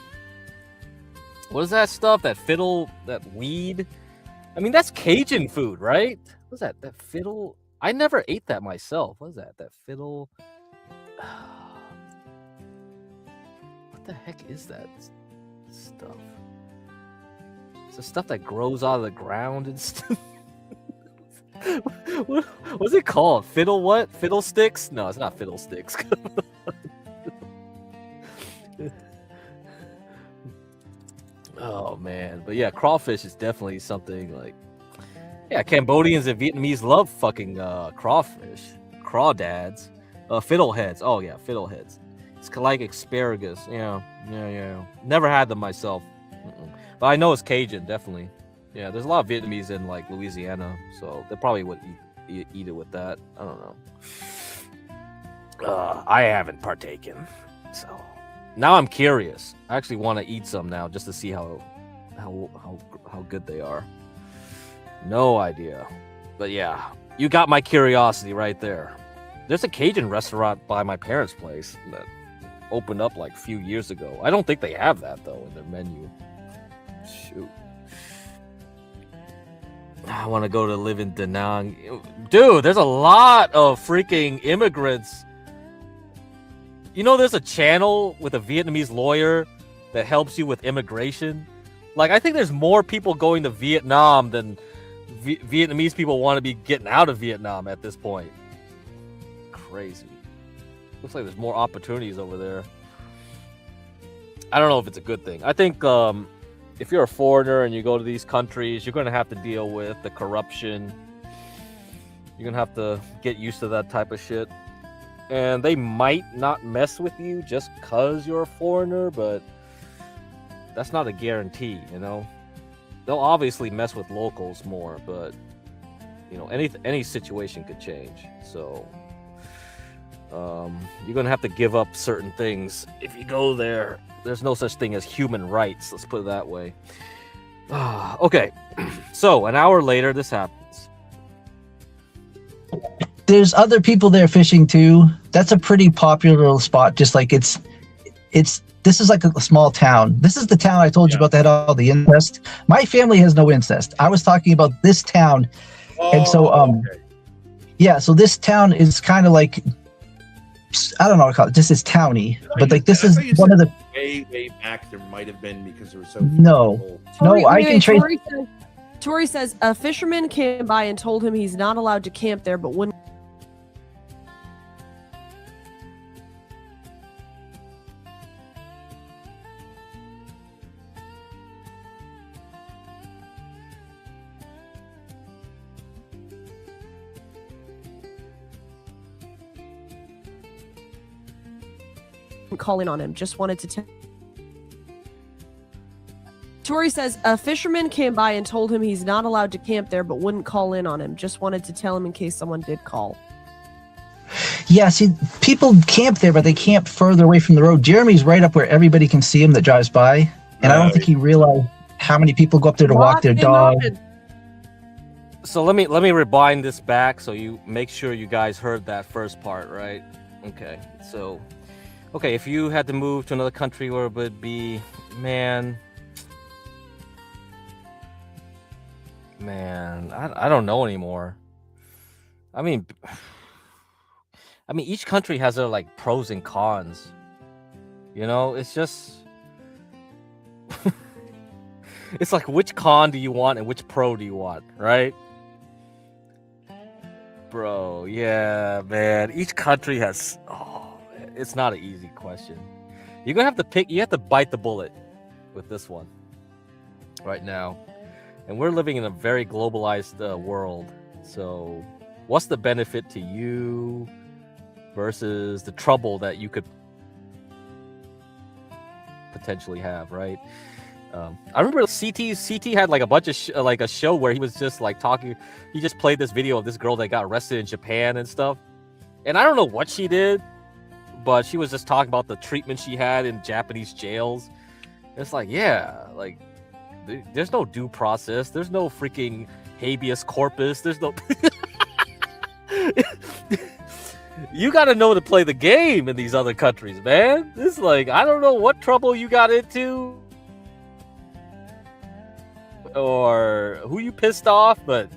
What is that stuff? That fiddle, that weed. I mean, that's Cajun food, right? What's that? That fiddle. I never ate that myself. What is that? That fiddle. What the heck is that stuff? It's the stuff that grows out of the ground and stuff. What's it called? Fiddle what? Fiddle sticks? No, it's not fiddle sticks. Oh man, but yeah, crawfish is definitely something like, yeah, Cambodians and Vietnamese love fucking crawfish, crawdads, fiddleheads. Oh yeah, fiddleheads. It's like asparagus. Yeah. Never had them myself, but I know it's Cajun, definitely. Yeah, there's a lot of Vietnamese in like Louisiana, so they probably would eat it with that. I don't know. I haven't partaken, so now I'm curious. I actually want to eat some now just to see how good they are. No idea, but yeah, you got my curiosity right there. There's a Cajun restaurant by my parents' place that opened up like a few years ago. I don't think they have that though in their menu. Shoot. I want to go to live in Da Nang. Dude, there's a lot of freaking immigrants. You know, there's a channel with a Vietnamese lawyer that helps you with immigration. Like, I think there's more people going to Vietnam than Vietnamese people want to be getting out of Vietnam at this point. Crazy. Looks like there's more opportunities over there. I don't know if it's a good thing. I think if you're a foreigner and you go to these countries, you're going to have to deal with the corruption. You're going to have to get used to that type of shit. And they might not mess with you just because you're a foreigner, but that's not a guarantee, you know? They'll obviously mess with locals more, but you know, any situation could change. So you're gonna have to give up certain things if you go there. There's no such thing as human rights, let's put it that way. Okay, so an hour later this happens.
There's other people there fishing too. That's a pretty popular little spot. Just like this is like a small town. This is the town I told you about that had all the incest. My family has no incest. I was talking about this town. And so okay. Yeah, so this town is kind of like, I don't know what to call it, just as towny. But like this is one of the
way back there might have been because there were so
I can trace. Tori says a fisherman came by and told him he's not allowed to camp there, but wouldn't. Calling on him, just wanted to tell. Tori says a fisherman came by and told him he's not allowed to camp there, but wouldn't call in on him. Just wanted to tell him in case someone did call.
Yeah, see, people camp there, but they camp further away from the road. Jeremy's right up where everybody can see him that drives by, and I don't think he realized how many people go up there to walk their dog.
So let me rewind this back so you make sure you guys heard that first part, right? Okay, so okay, if you had to move to another country, where it would be, man, I don't know anymore. I mean, each country has their like pros and cons. You know, it's just it's like which con do you want and which pro do you want, right? Bro, yeah, man. Each country has it's not an easy question. You're gonna have to pick. You have to bite the bullet with this one right now. And we're living in a very globalized world. So, what's the benefit to you versus the trouble that you could potentially have, right? I remember CT had like a bunch of like a show where he was just like talking. He just played this video of this girl that got arrested in Japan and stuff. And I don't know what she did, but she was just talking about the treatment she had in Japanese jails. It's like, yeah, like there's no due process. There's no freaking habeas corpus. There's no. You got to know to play the game in these other countries, man. It's like, I don't know what trouble you got into or who you pissed off, but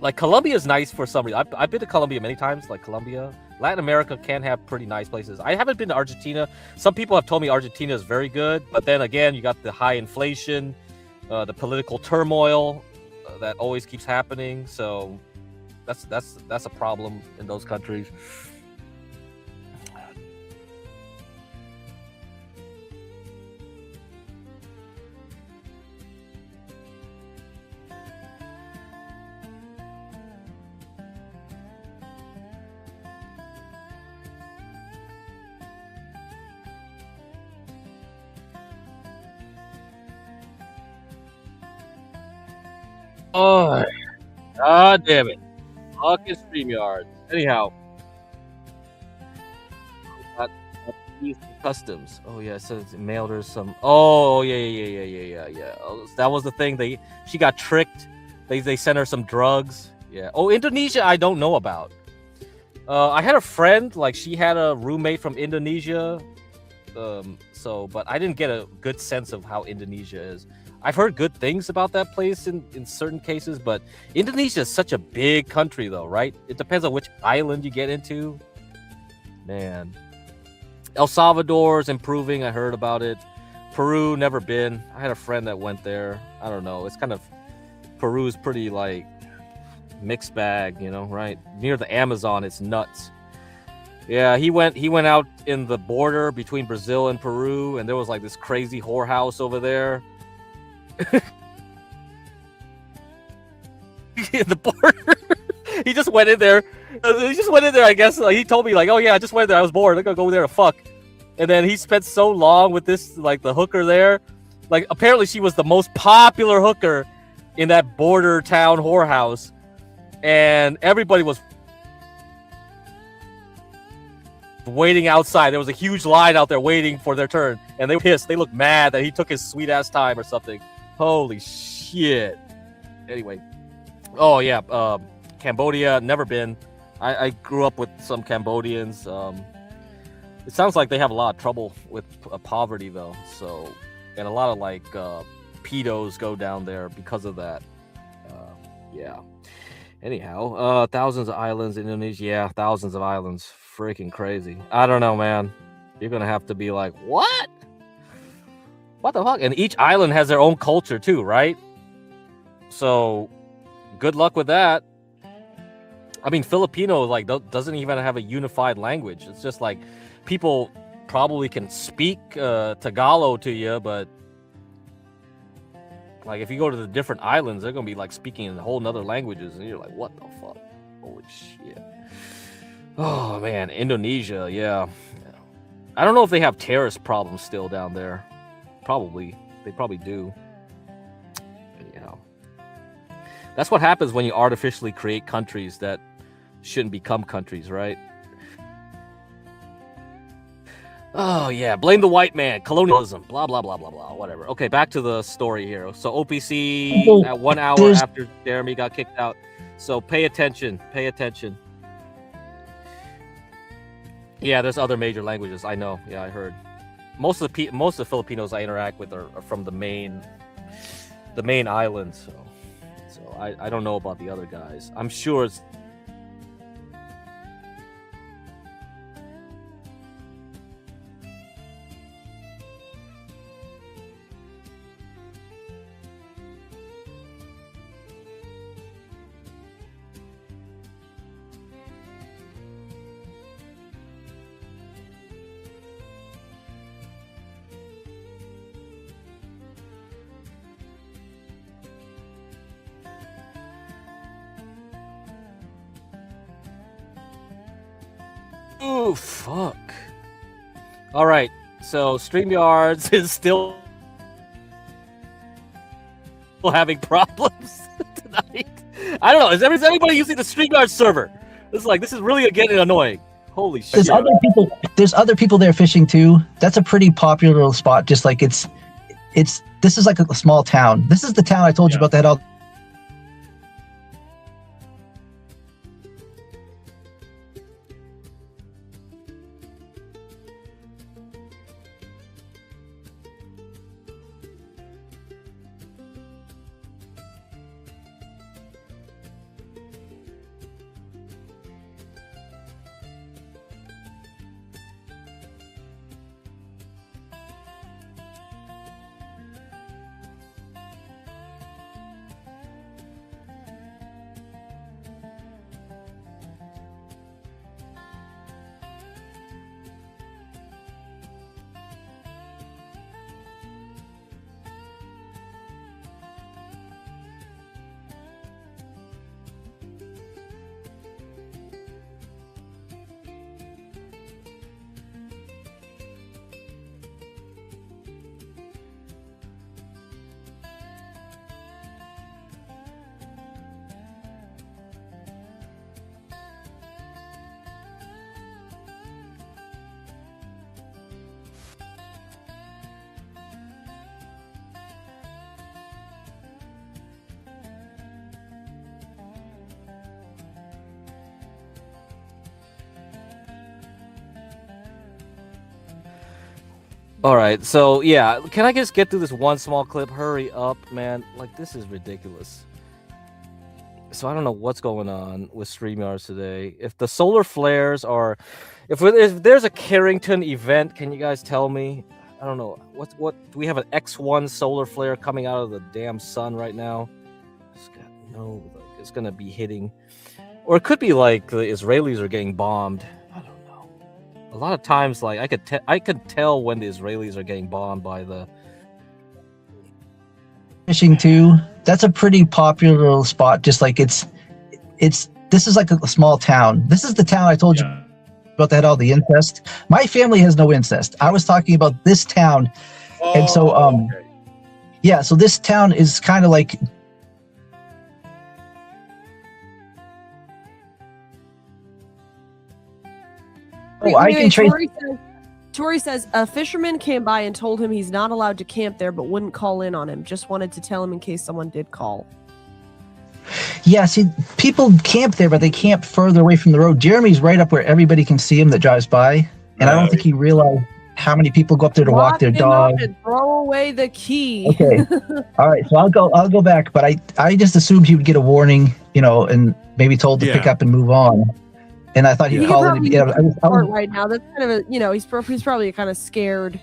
like Colombia is nice for some reason. I've been to Colombia many times, like Colombia. Latin America can have pretty nice places. I haven't been to Argentina. Some people have told me Argentina is very good, but then again, you got the high inflation, the political turmoil that always keeps happening. So that's a problem in those countries. Oh, god damn it. Fucking StreamYard. Anyhow. Got customs. Oh yeah, so it mailed her some. Oh yeah. Oh, that was the thing. She got tricked. They sent her some drugs. Yeah. Oh, Indonesia I don't know about. I had a friend, like she had a roommate from Indonesia. But I didn't get a good sense of how Indonesia is. I've heard good things about that place in certain cases, but Indonesia is such a big country though, right? It depends on which island you get into. Man. El Salvador is improving. I heard about it. Peru, never been. I had a friend that went there. I don't know. It's kind of, Peru's pretty like mixed bag, you know, right? Near the Amazon, it's nuts. Yeah, he went out in the border between Brazil and Peru, and there was like this crazy whorehouse over there. In the border. He just went in there. I guess. He told me like, oh yeah, I just went there. I was bored. I'm gonna go there to fuck. And then he spent so long with this, like the hooker there. Like apparently she was the most popular hooker in that border town whorehouse. and everybody was waiting outside. There was a huge line out there waiting for their turn, and they were pissed. They looked mad that he took his sweet ass time or something. Holy shit. Anyway, oh yeah, Cambodia, never been. I grew up with some Cambodians. It sounds like they have a lot of trouble with poverty though. So, and a lot of like pedos go down there because of that. Yeah. Anyhow, thousands of islands in Indonesia. Yeah, thousands of islands. Freaking crazy. I don't know, man. You're gonna have to be like, what? What the fuck? And each island has their own culture too, right? So, good luck with that. I mean, Filipino like doesn't even have a unified language. It's just like people probably can speak Tagalog to you, but like if you go to the different islands, they're gonna be like speaking in whole nother languages, and you're like, what the fuck? Holy shit! Oh man, Indonesia, yeah. I don't know if they have terrorist problems still down there. Probably, they probably do. Anyhow, that's what happens when you artificially create countries that shouldn't become countries, right? Oh yeah, blame the white man, colonialism, blah blah blah blah blah, whatever. Okay, back to the story here. So OPC at 1 hour after Jeremy got kicked out. So pay attention, pay attention. Yeah, there's other major languages. I know. Yeah, I heard. Most of the Filipinos I interact with are from the main island. So I don't know about the other guys. I'm sure it's. Oh, fuck. All right. So StreamYards is still having problems tonight. I don't know. Is anybody using the StreamYards server? This is really getting annoying. Holy shit.
There's other people there fishing too. That's a pretty popular little spot. Just like this is like a small town. This is the town I told you about that all.
All right, so yeah, can I just get through this one small clip? Hurry up, man. Like, this is ridiculous. So I don't know what's going on with StreamYards today. If the solar flares are... If there's a Carrington event, can you guys tell me? I don't know. What do we have an X1 solar flare coming out of the damn sun right now? It's going to be hitting... Or it could be like the Israelis are getting bombed. A lot of times, like I could tell when the Israelis are getting bombed by the
fishing too. That's a pretty popular little spot. Just like this is like a small town. This is the town I told you about that had all the incest. My family has no incest. I was talking about this town, and so okay. Yeah. So this town is kind of like I can trace.
Tori says a fisherman came by and told him he's not allowed to camp there, but wouldn't call in on him. Just wanted to tell him in case someone did call.
Yeah, see, people camp there, but they camp further away from the road. Jeremy's right up where everybody can see him that drives by, and I don't think he realized how many people go up there to walk their dog.
And throw away the key.
Okay, all right. So I'll go back, but I just assumed he would get a warning, and maybe told to pick up and move on. And I thought he'd call it.
Right now, that's kind of he's probably kind of scared.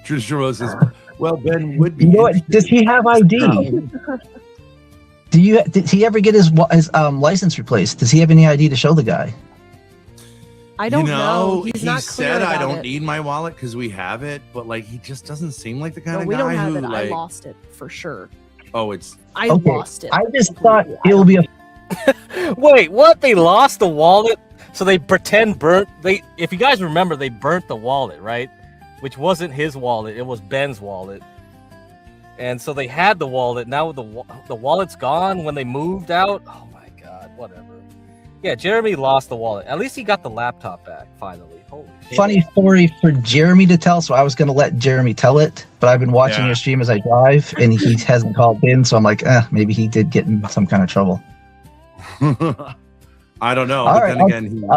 Trisha says, "Well, Ben would be."
You know what? Does he have ID? Did he ever get his license replaced? Does he have any ID to show the guy?
I don't know. He's
he
not clear
said
about
I don't
it.
need my wallet because we have it, but he just doesn't seem like the kind of
we
guy
don't have
who
it. I lost it for sure.
Oh, it's.
I lost it.
I just thought it will be a.
Wait, what? They lost the wallet, so they pretend burnt. If you guys remember, they burnt the wallet, right? Which wasn't his wallet; it was Ben's wallet. And so they had the wallet. Now the wallet's gone when they moved out. Oh my god, whatever. Yeah, Jeremy lost the wallet. At least he got the laptop back finally. Holy shit.
Funny story for Jeremy to tell, so I was going to let Jeremy tell it, but I've been watching your stream as I drive, and he hasn't called in, so I'm like, maybe he did get in some kind of trouble.
I don't know.
All
But
right,
then again,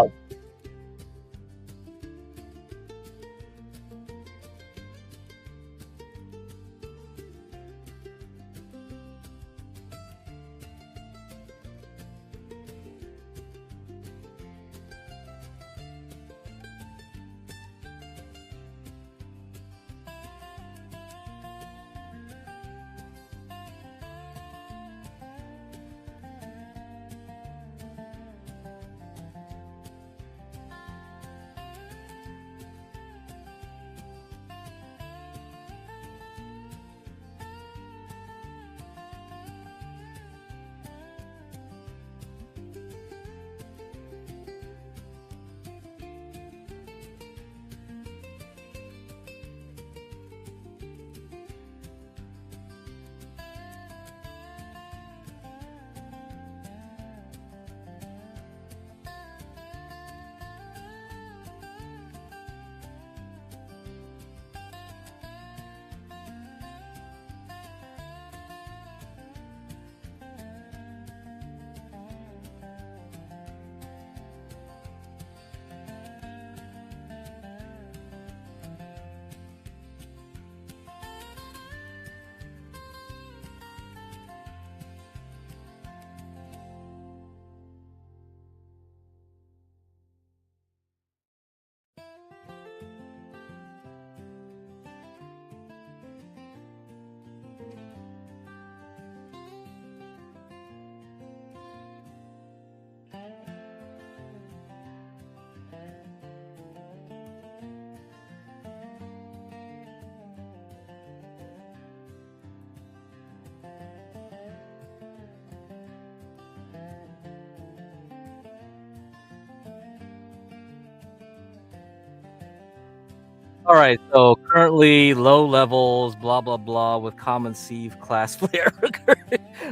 All right, so currently low levels, blah blah blah, with common sieve class player.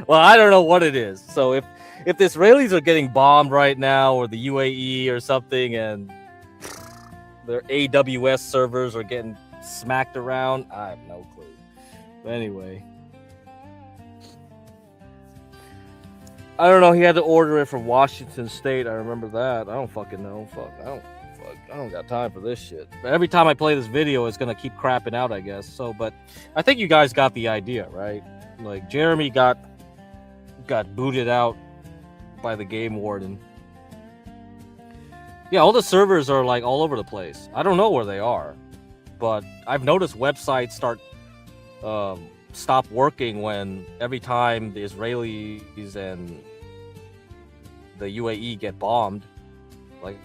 Well, I don't know what it is. So if the Israelis are getting bombed right now, or the UAE or something, and their AWS servers are getting smacked around, I have no clue. But anyway, I don't know. He had to order it from Washington State. I remember that. I don't fucking know. I don't got time for this shit. But every time I play this video, it's gonna keep crapping out, I guess. So, but I think you guys got the idea, right? Like Jeremy got booted out by the game warden. Yeah, all the servers are like all over the place. I don't know where they are, but I've noticed websites stop working when every time the Israelis and the UAE get bombed. Like,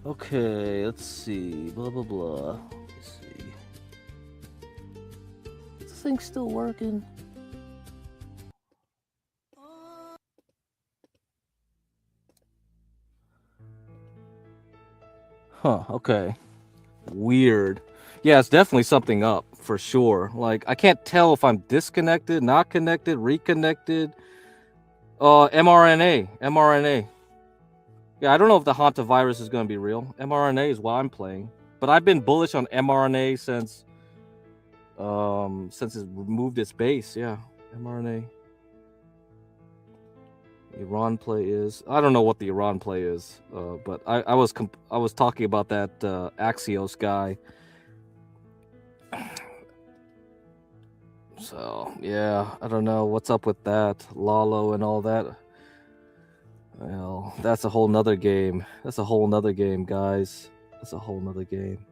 Okay, let's see. Blah blah blah. Let's see. Is this thing still working? Huh, okay. Weird. Yeah, it's definitely something up for sure. Like, I can't tell if I'm disconnected, not connected, reconnected. mRNA. Yeah, I don't know if the hantavirus is going to be real. mRNA is what I'm playing. But I've been bullish on mRNA since it moved its base. Yeah, mRNA. Iran play is, I don't know what the Iran play is, but I was talking about that Axios guy. So yeah, I don't know what's up with that Lalo and all that. Well, that's a whole nother game. That's a whole nother game, guys. That's a whole nother game.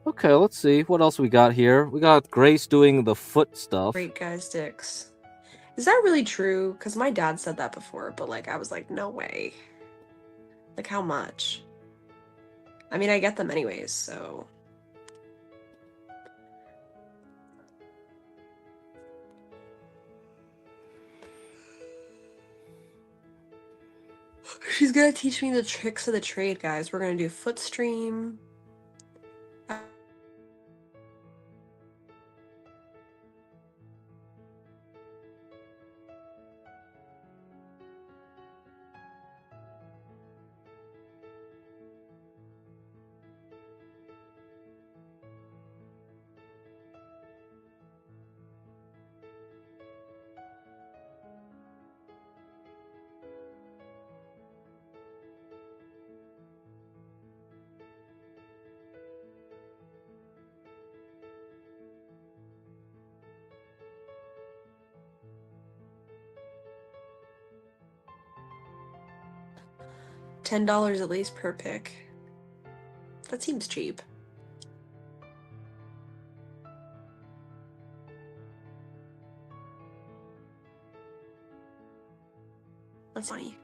Okay, let's see what else we got here. We got Grace doing the foot stuff.
Great guys dicks. Is that really true? Because my dad said that before, but like I was like, no way. Like how much? I mean, I get them anyways, so. She's gonna teach me the tricks of the trade, guys. We're gonna do foot stream. $10 at least per pick. That seems cheap. That's funny.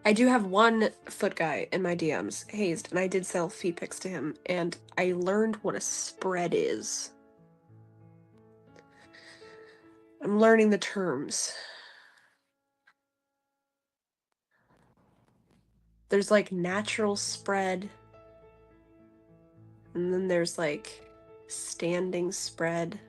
I do have one foot guy in my DMs, Hazed, and I did sell fee picks to him, and I learned what a spread is. I'm learning the terms. There's like natural spread, and then there's like standing spread.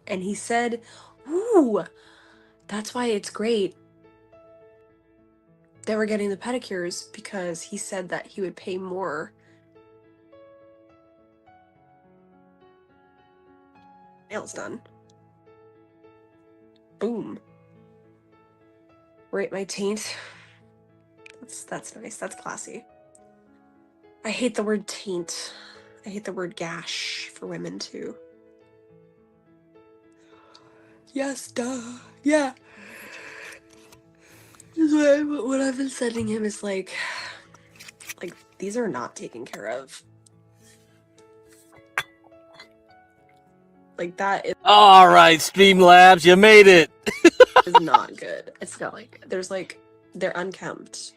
And he said, ooh, that's why it's great. They were getting the pedicures because he said that he would pay more. Nails done. Boom. Rate my taint. That's nice. That's classy. I hate the word taint. I hate the word gash for women too. Yes, duh. Yeah. What I've been sending him is like these are not taken care of. Like that is.
All right, Streamlabs, you made it.
Is not good. It's not like there's like they're unkempt.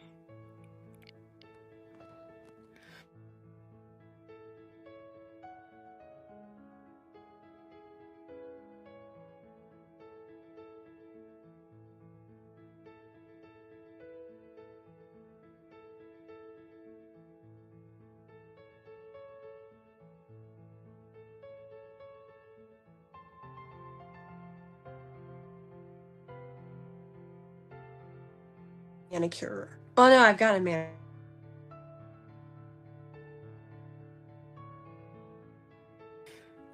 Manicure. Oh no, I've got a man.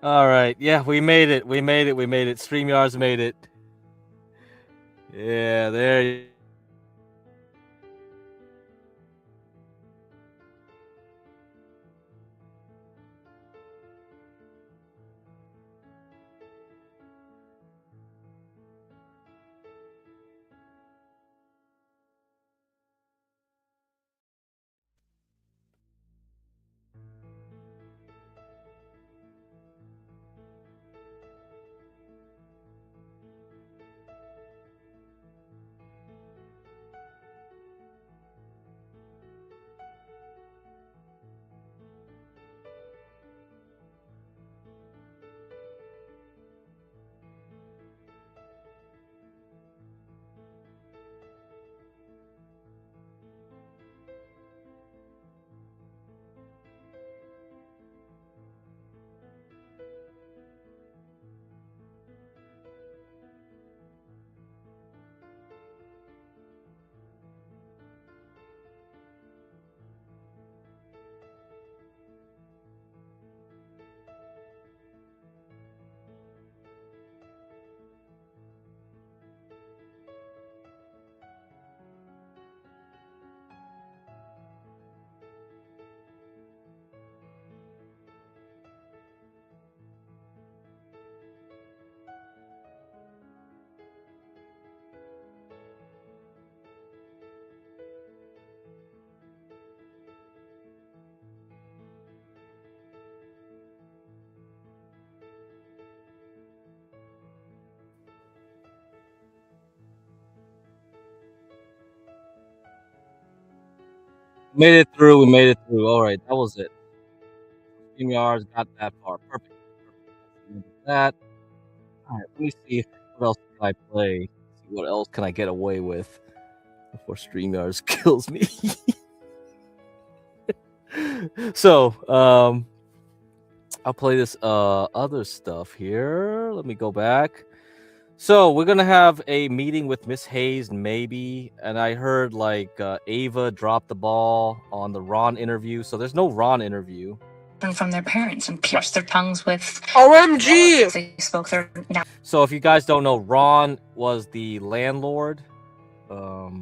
All right. Yeah, we made it. We made it. We made it. StreamYards made it. Yeah, there you made it through. We made it through. All right, that was it. StreamYards got that far. Perfect. That. All right, let me see what else can I play. See what else can I get away with before StreamYards kills me. So, I'll play this other stuff here. Let me go back. So we're gonna have a meeting with Miss Hayes, maybe, and I heard like Ava dropped the ball on the Ron interview. So there's no Ron interview.
From their parents and pierced their tongues with
OMG.
They spoke their.
So if you guys don't know, Ron was the landlord of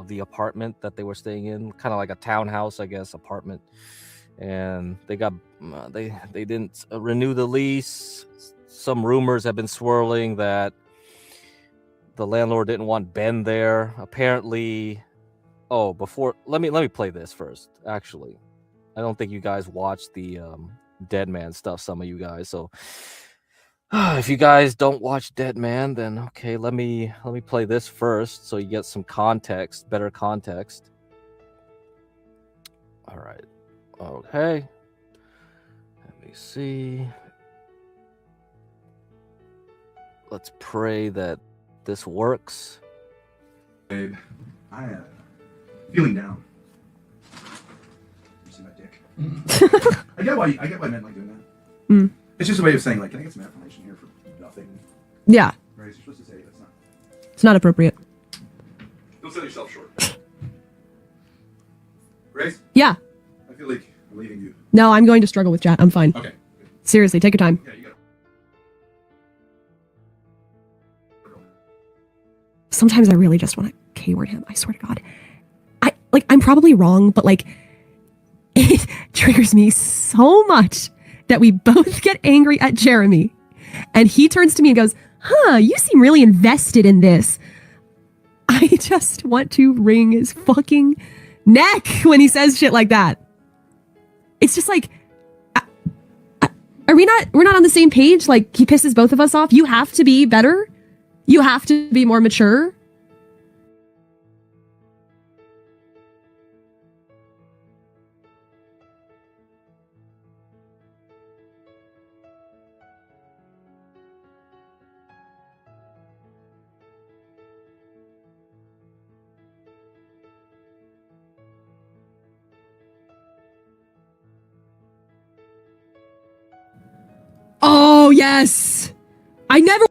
the apartment that they were staying in, kind of like a townhouse, I guess, apartment. And they got they didn't renew the lease. Some rumors have been swirling that the landlord didn't want Ben there. Apparently, before let me play this first. Actually, I don't think you guys watched the Dead Man stuff. Some of you guys, so if you guys don't watch Dead Man, then okay, let me play this first so you get some context, better context. All right, okay. Let me see. Let's pray that this works.
Babe, I am feeling down. You see my dick? I get why men like doing that.
Mm.
It's just a way of saying, like, can I get some affirmation here for nothing?
Yeah.
Right? You're supposed to say that's not.
It's not appropriate.
Don't sell yourself short. Grace?
Yeah.
I feel like I'm leaving you.
No, I'm going to struggle with chat. I'm fine.
Okay.
Seriously, take your time.
Yeah, you got it.
Sometimes I really just want to K-word him. I swear to God. I'm probably wrong, but like, it triggers me so much that we both get angry at Jeremy. And he turns to me and goes, you seem really invested in this. I just want to wring his fucking neck when he says shit like that. It's just like, we're not on the same page? Like, he pisses both of us off. You have to be better. You have to be more mature. Oh, yes. I never.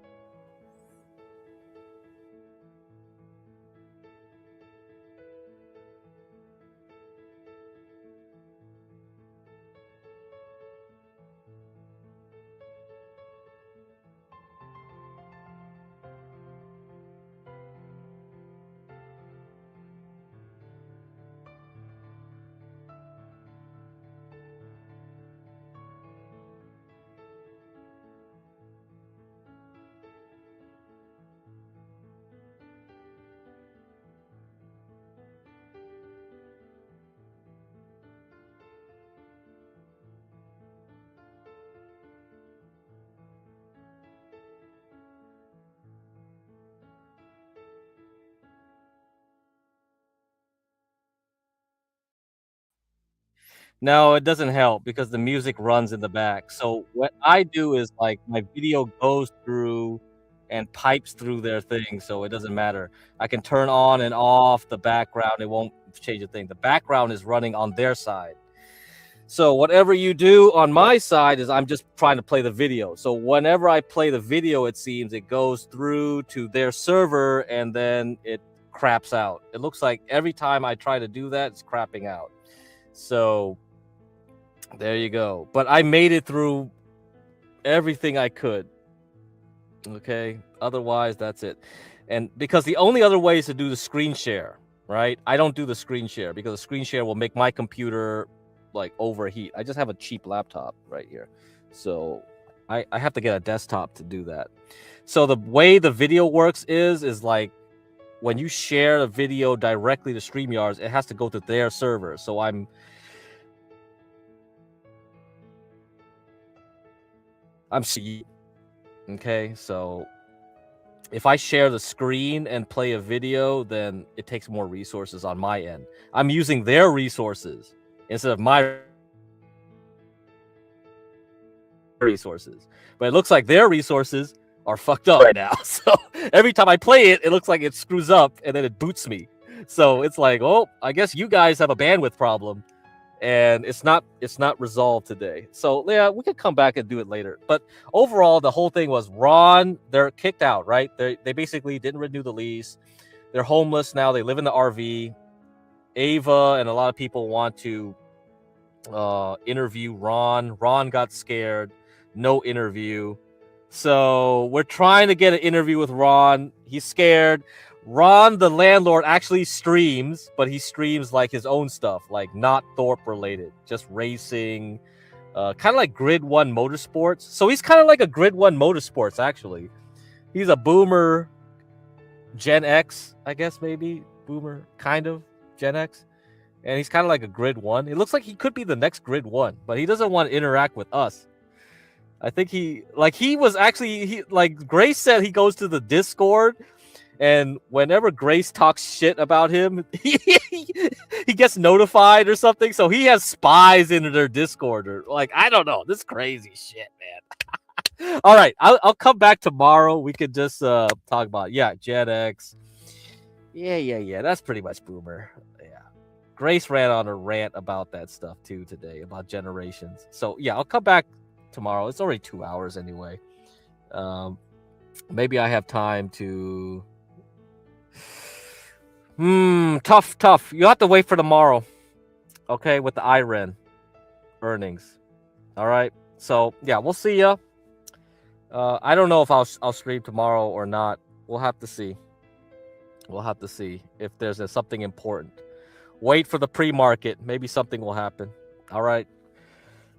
No, it doesn't help because the music runs in the back. So what I do is like my video goes through and pipes through their thing, so it doesn't matter. I can turn on and off the background. It won't change a thing. The background is running on their side. So whatever you do on my side is I'm just trying to play the video. So whenever I play the video, it seems it goes through to their server and then it craps out. It looks like every time I try to do that, it's crapping out. So there you go. But I made it through everything I could. Okay. Otherwise, that's it. And because the only other way is to do the screen share, right? I don't do the screen share because the screen share will make my computer like overheat. I just have a cheap laptop right here. So I have to get a desktop to do that. So the way the video works is like when you share the video directly to StreamYards, it has to go to their server. So I'm okay, so if I share the screen and play a video, then it takes more resources on my end. I'm using their resources instead of my resources. But it looks like their resources are fucked up right now. So every time I play it, it looks like it screws up and then it boots me. So it's like, oh, I guess you guys have a bandwidth problem. And it's not resolved today. So yeah, we could come back and do it later. But overall, the whole thing was Ron, they're kicked out, right? They basically didn't renew the lease. They're homeless now. They live in the RV. Ava and a lot of people want to interview Ron. Ron got scared. No interview. So we're trying to get an interview with Ron. He's scared. Ron, the landlord, actually streams, but he streams like his own stuff, like not Thorpe related, just racing, kind of like Grid 1 Motorsports. So he's kind of like a Grid 1 Motorsports, actually. He's a boomer Gen X, I guess, maybe. Boomer, kind of Gen X. And he's kind of like a Grid 1. It looks like he could be the next Grid 1, but he doesn't want to interact with us. I think he was actually, like Grace said, he goes to the Discord. And whenever Grace talks shit about him, he gets notified or something. So he has spies in their Discord or like, I don't know. This crazy shit, man. All right. I'll come back tomorrow. We could just talk about, Gen X. Yeah. That's pretty much boomer. Yeah. Grace ran on a rant about that stuff too today, about generations. So yeah, I'll come back tomorrow. It's already 2 hours anyway. Maybe I have time to... tough. You have to wait for tomorrow. Okay, with the IREN earnings. All right. So yeah, we'll see ya. I don't know if I'll stream tomorrow or not. We'll have to see. We'll have to see if there's something important. Wait for the pre-market. Maybe something will happen. All right.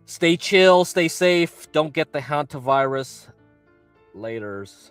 Stay chill. Stay safe. Don't get the hantavirus. Laters.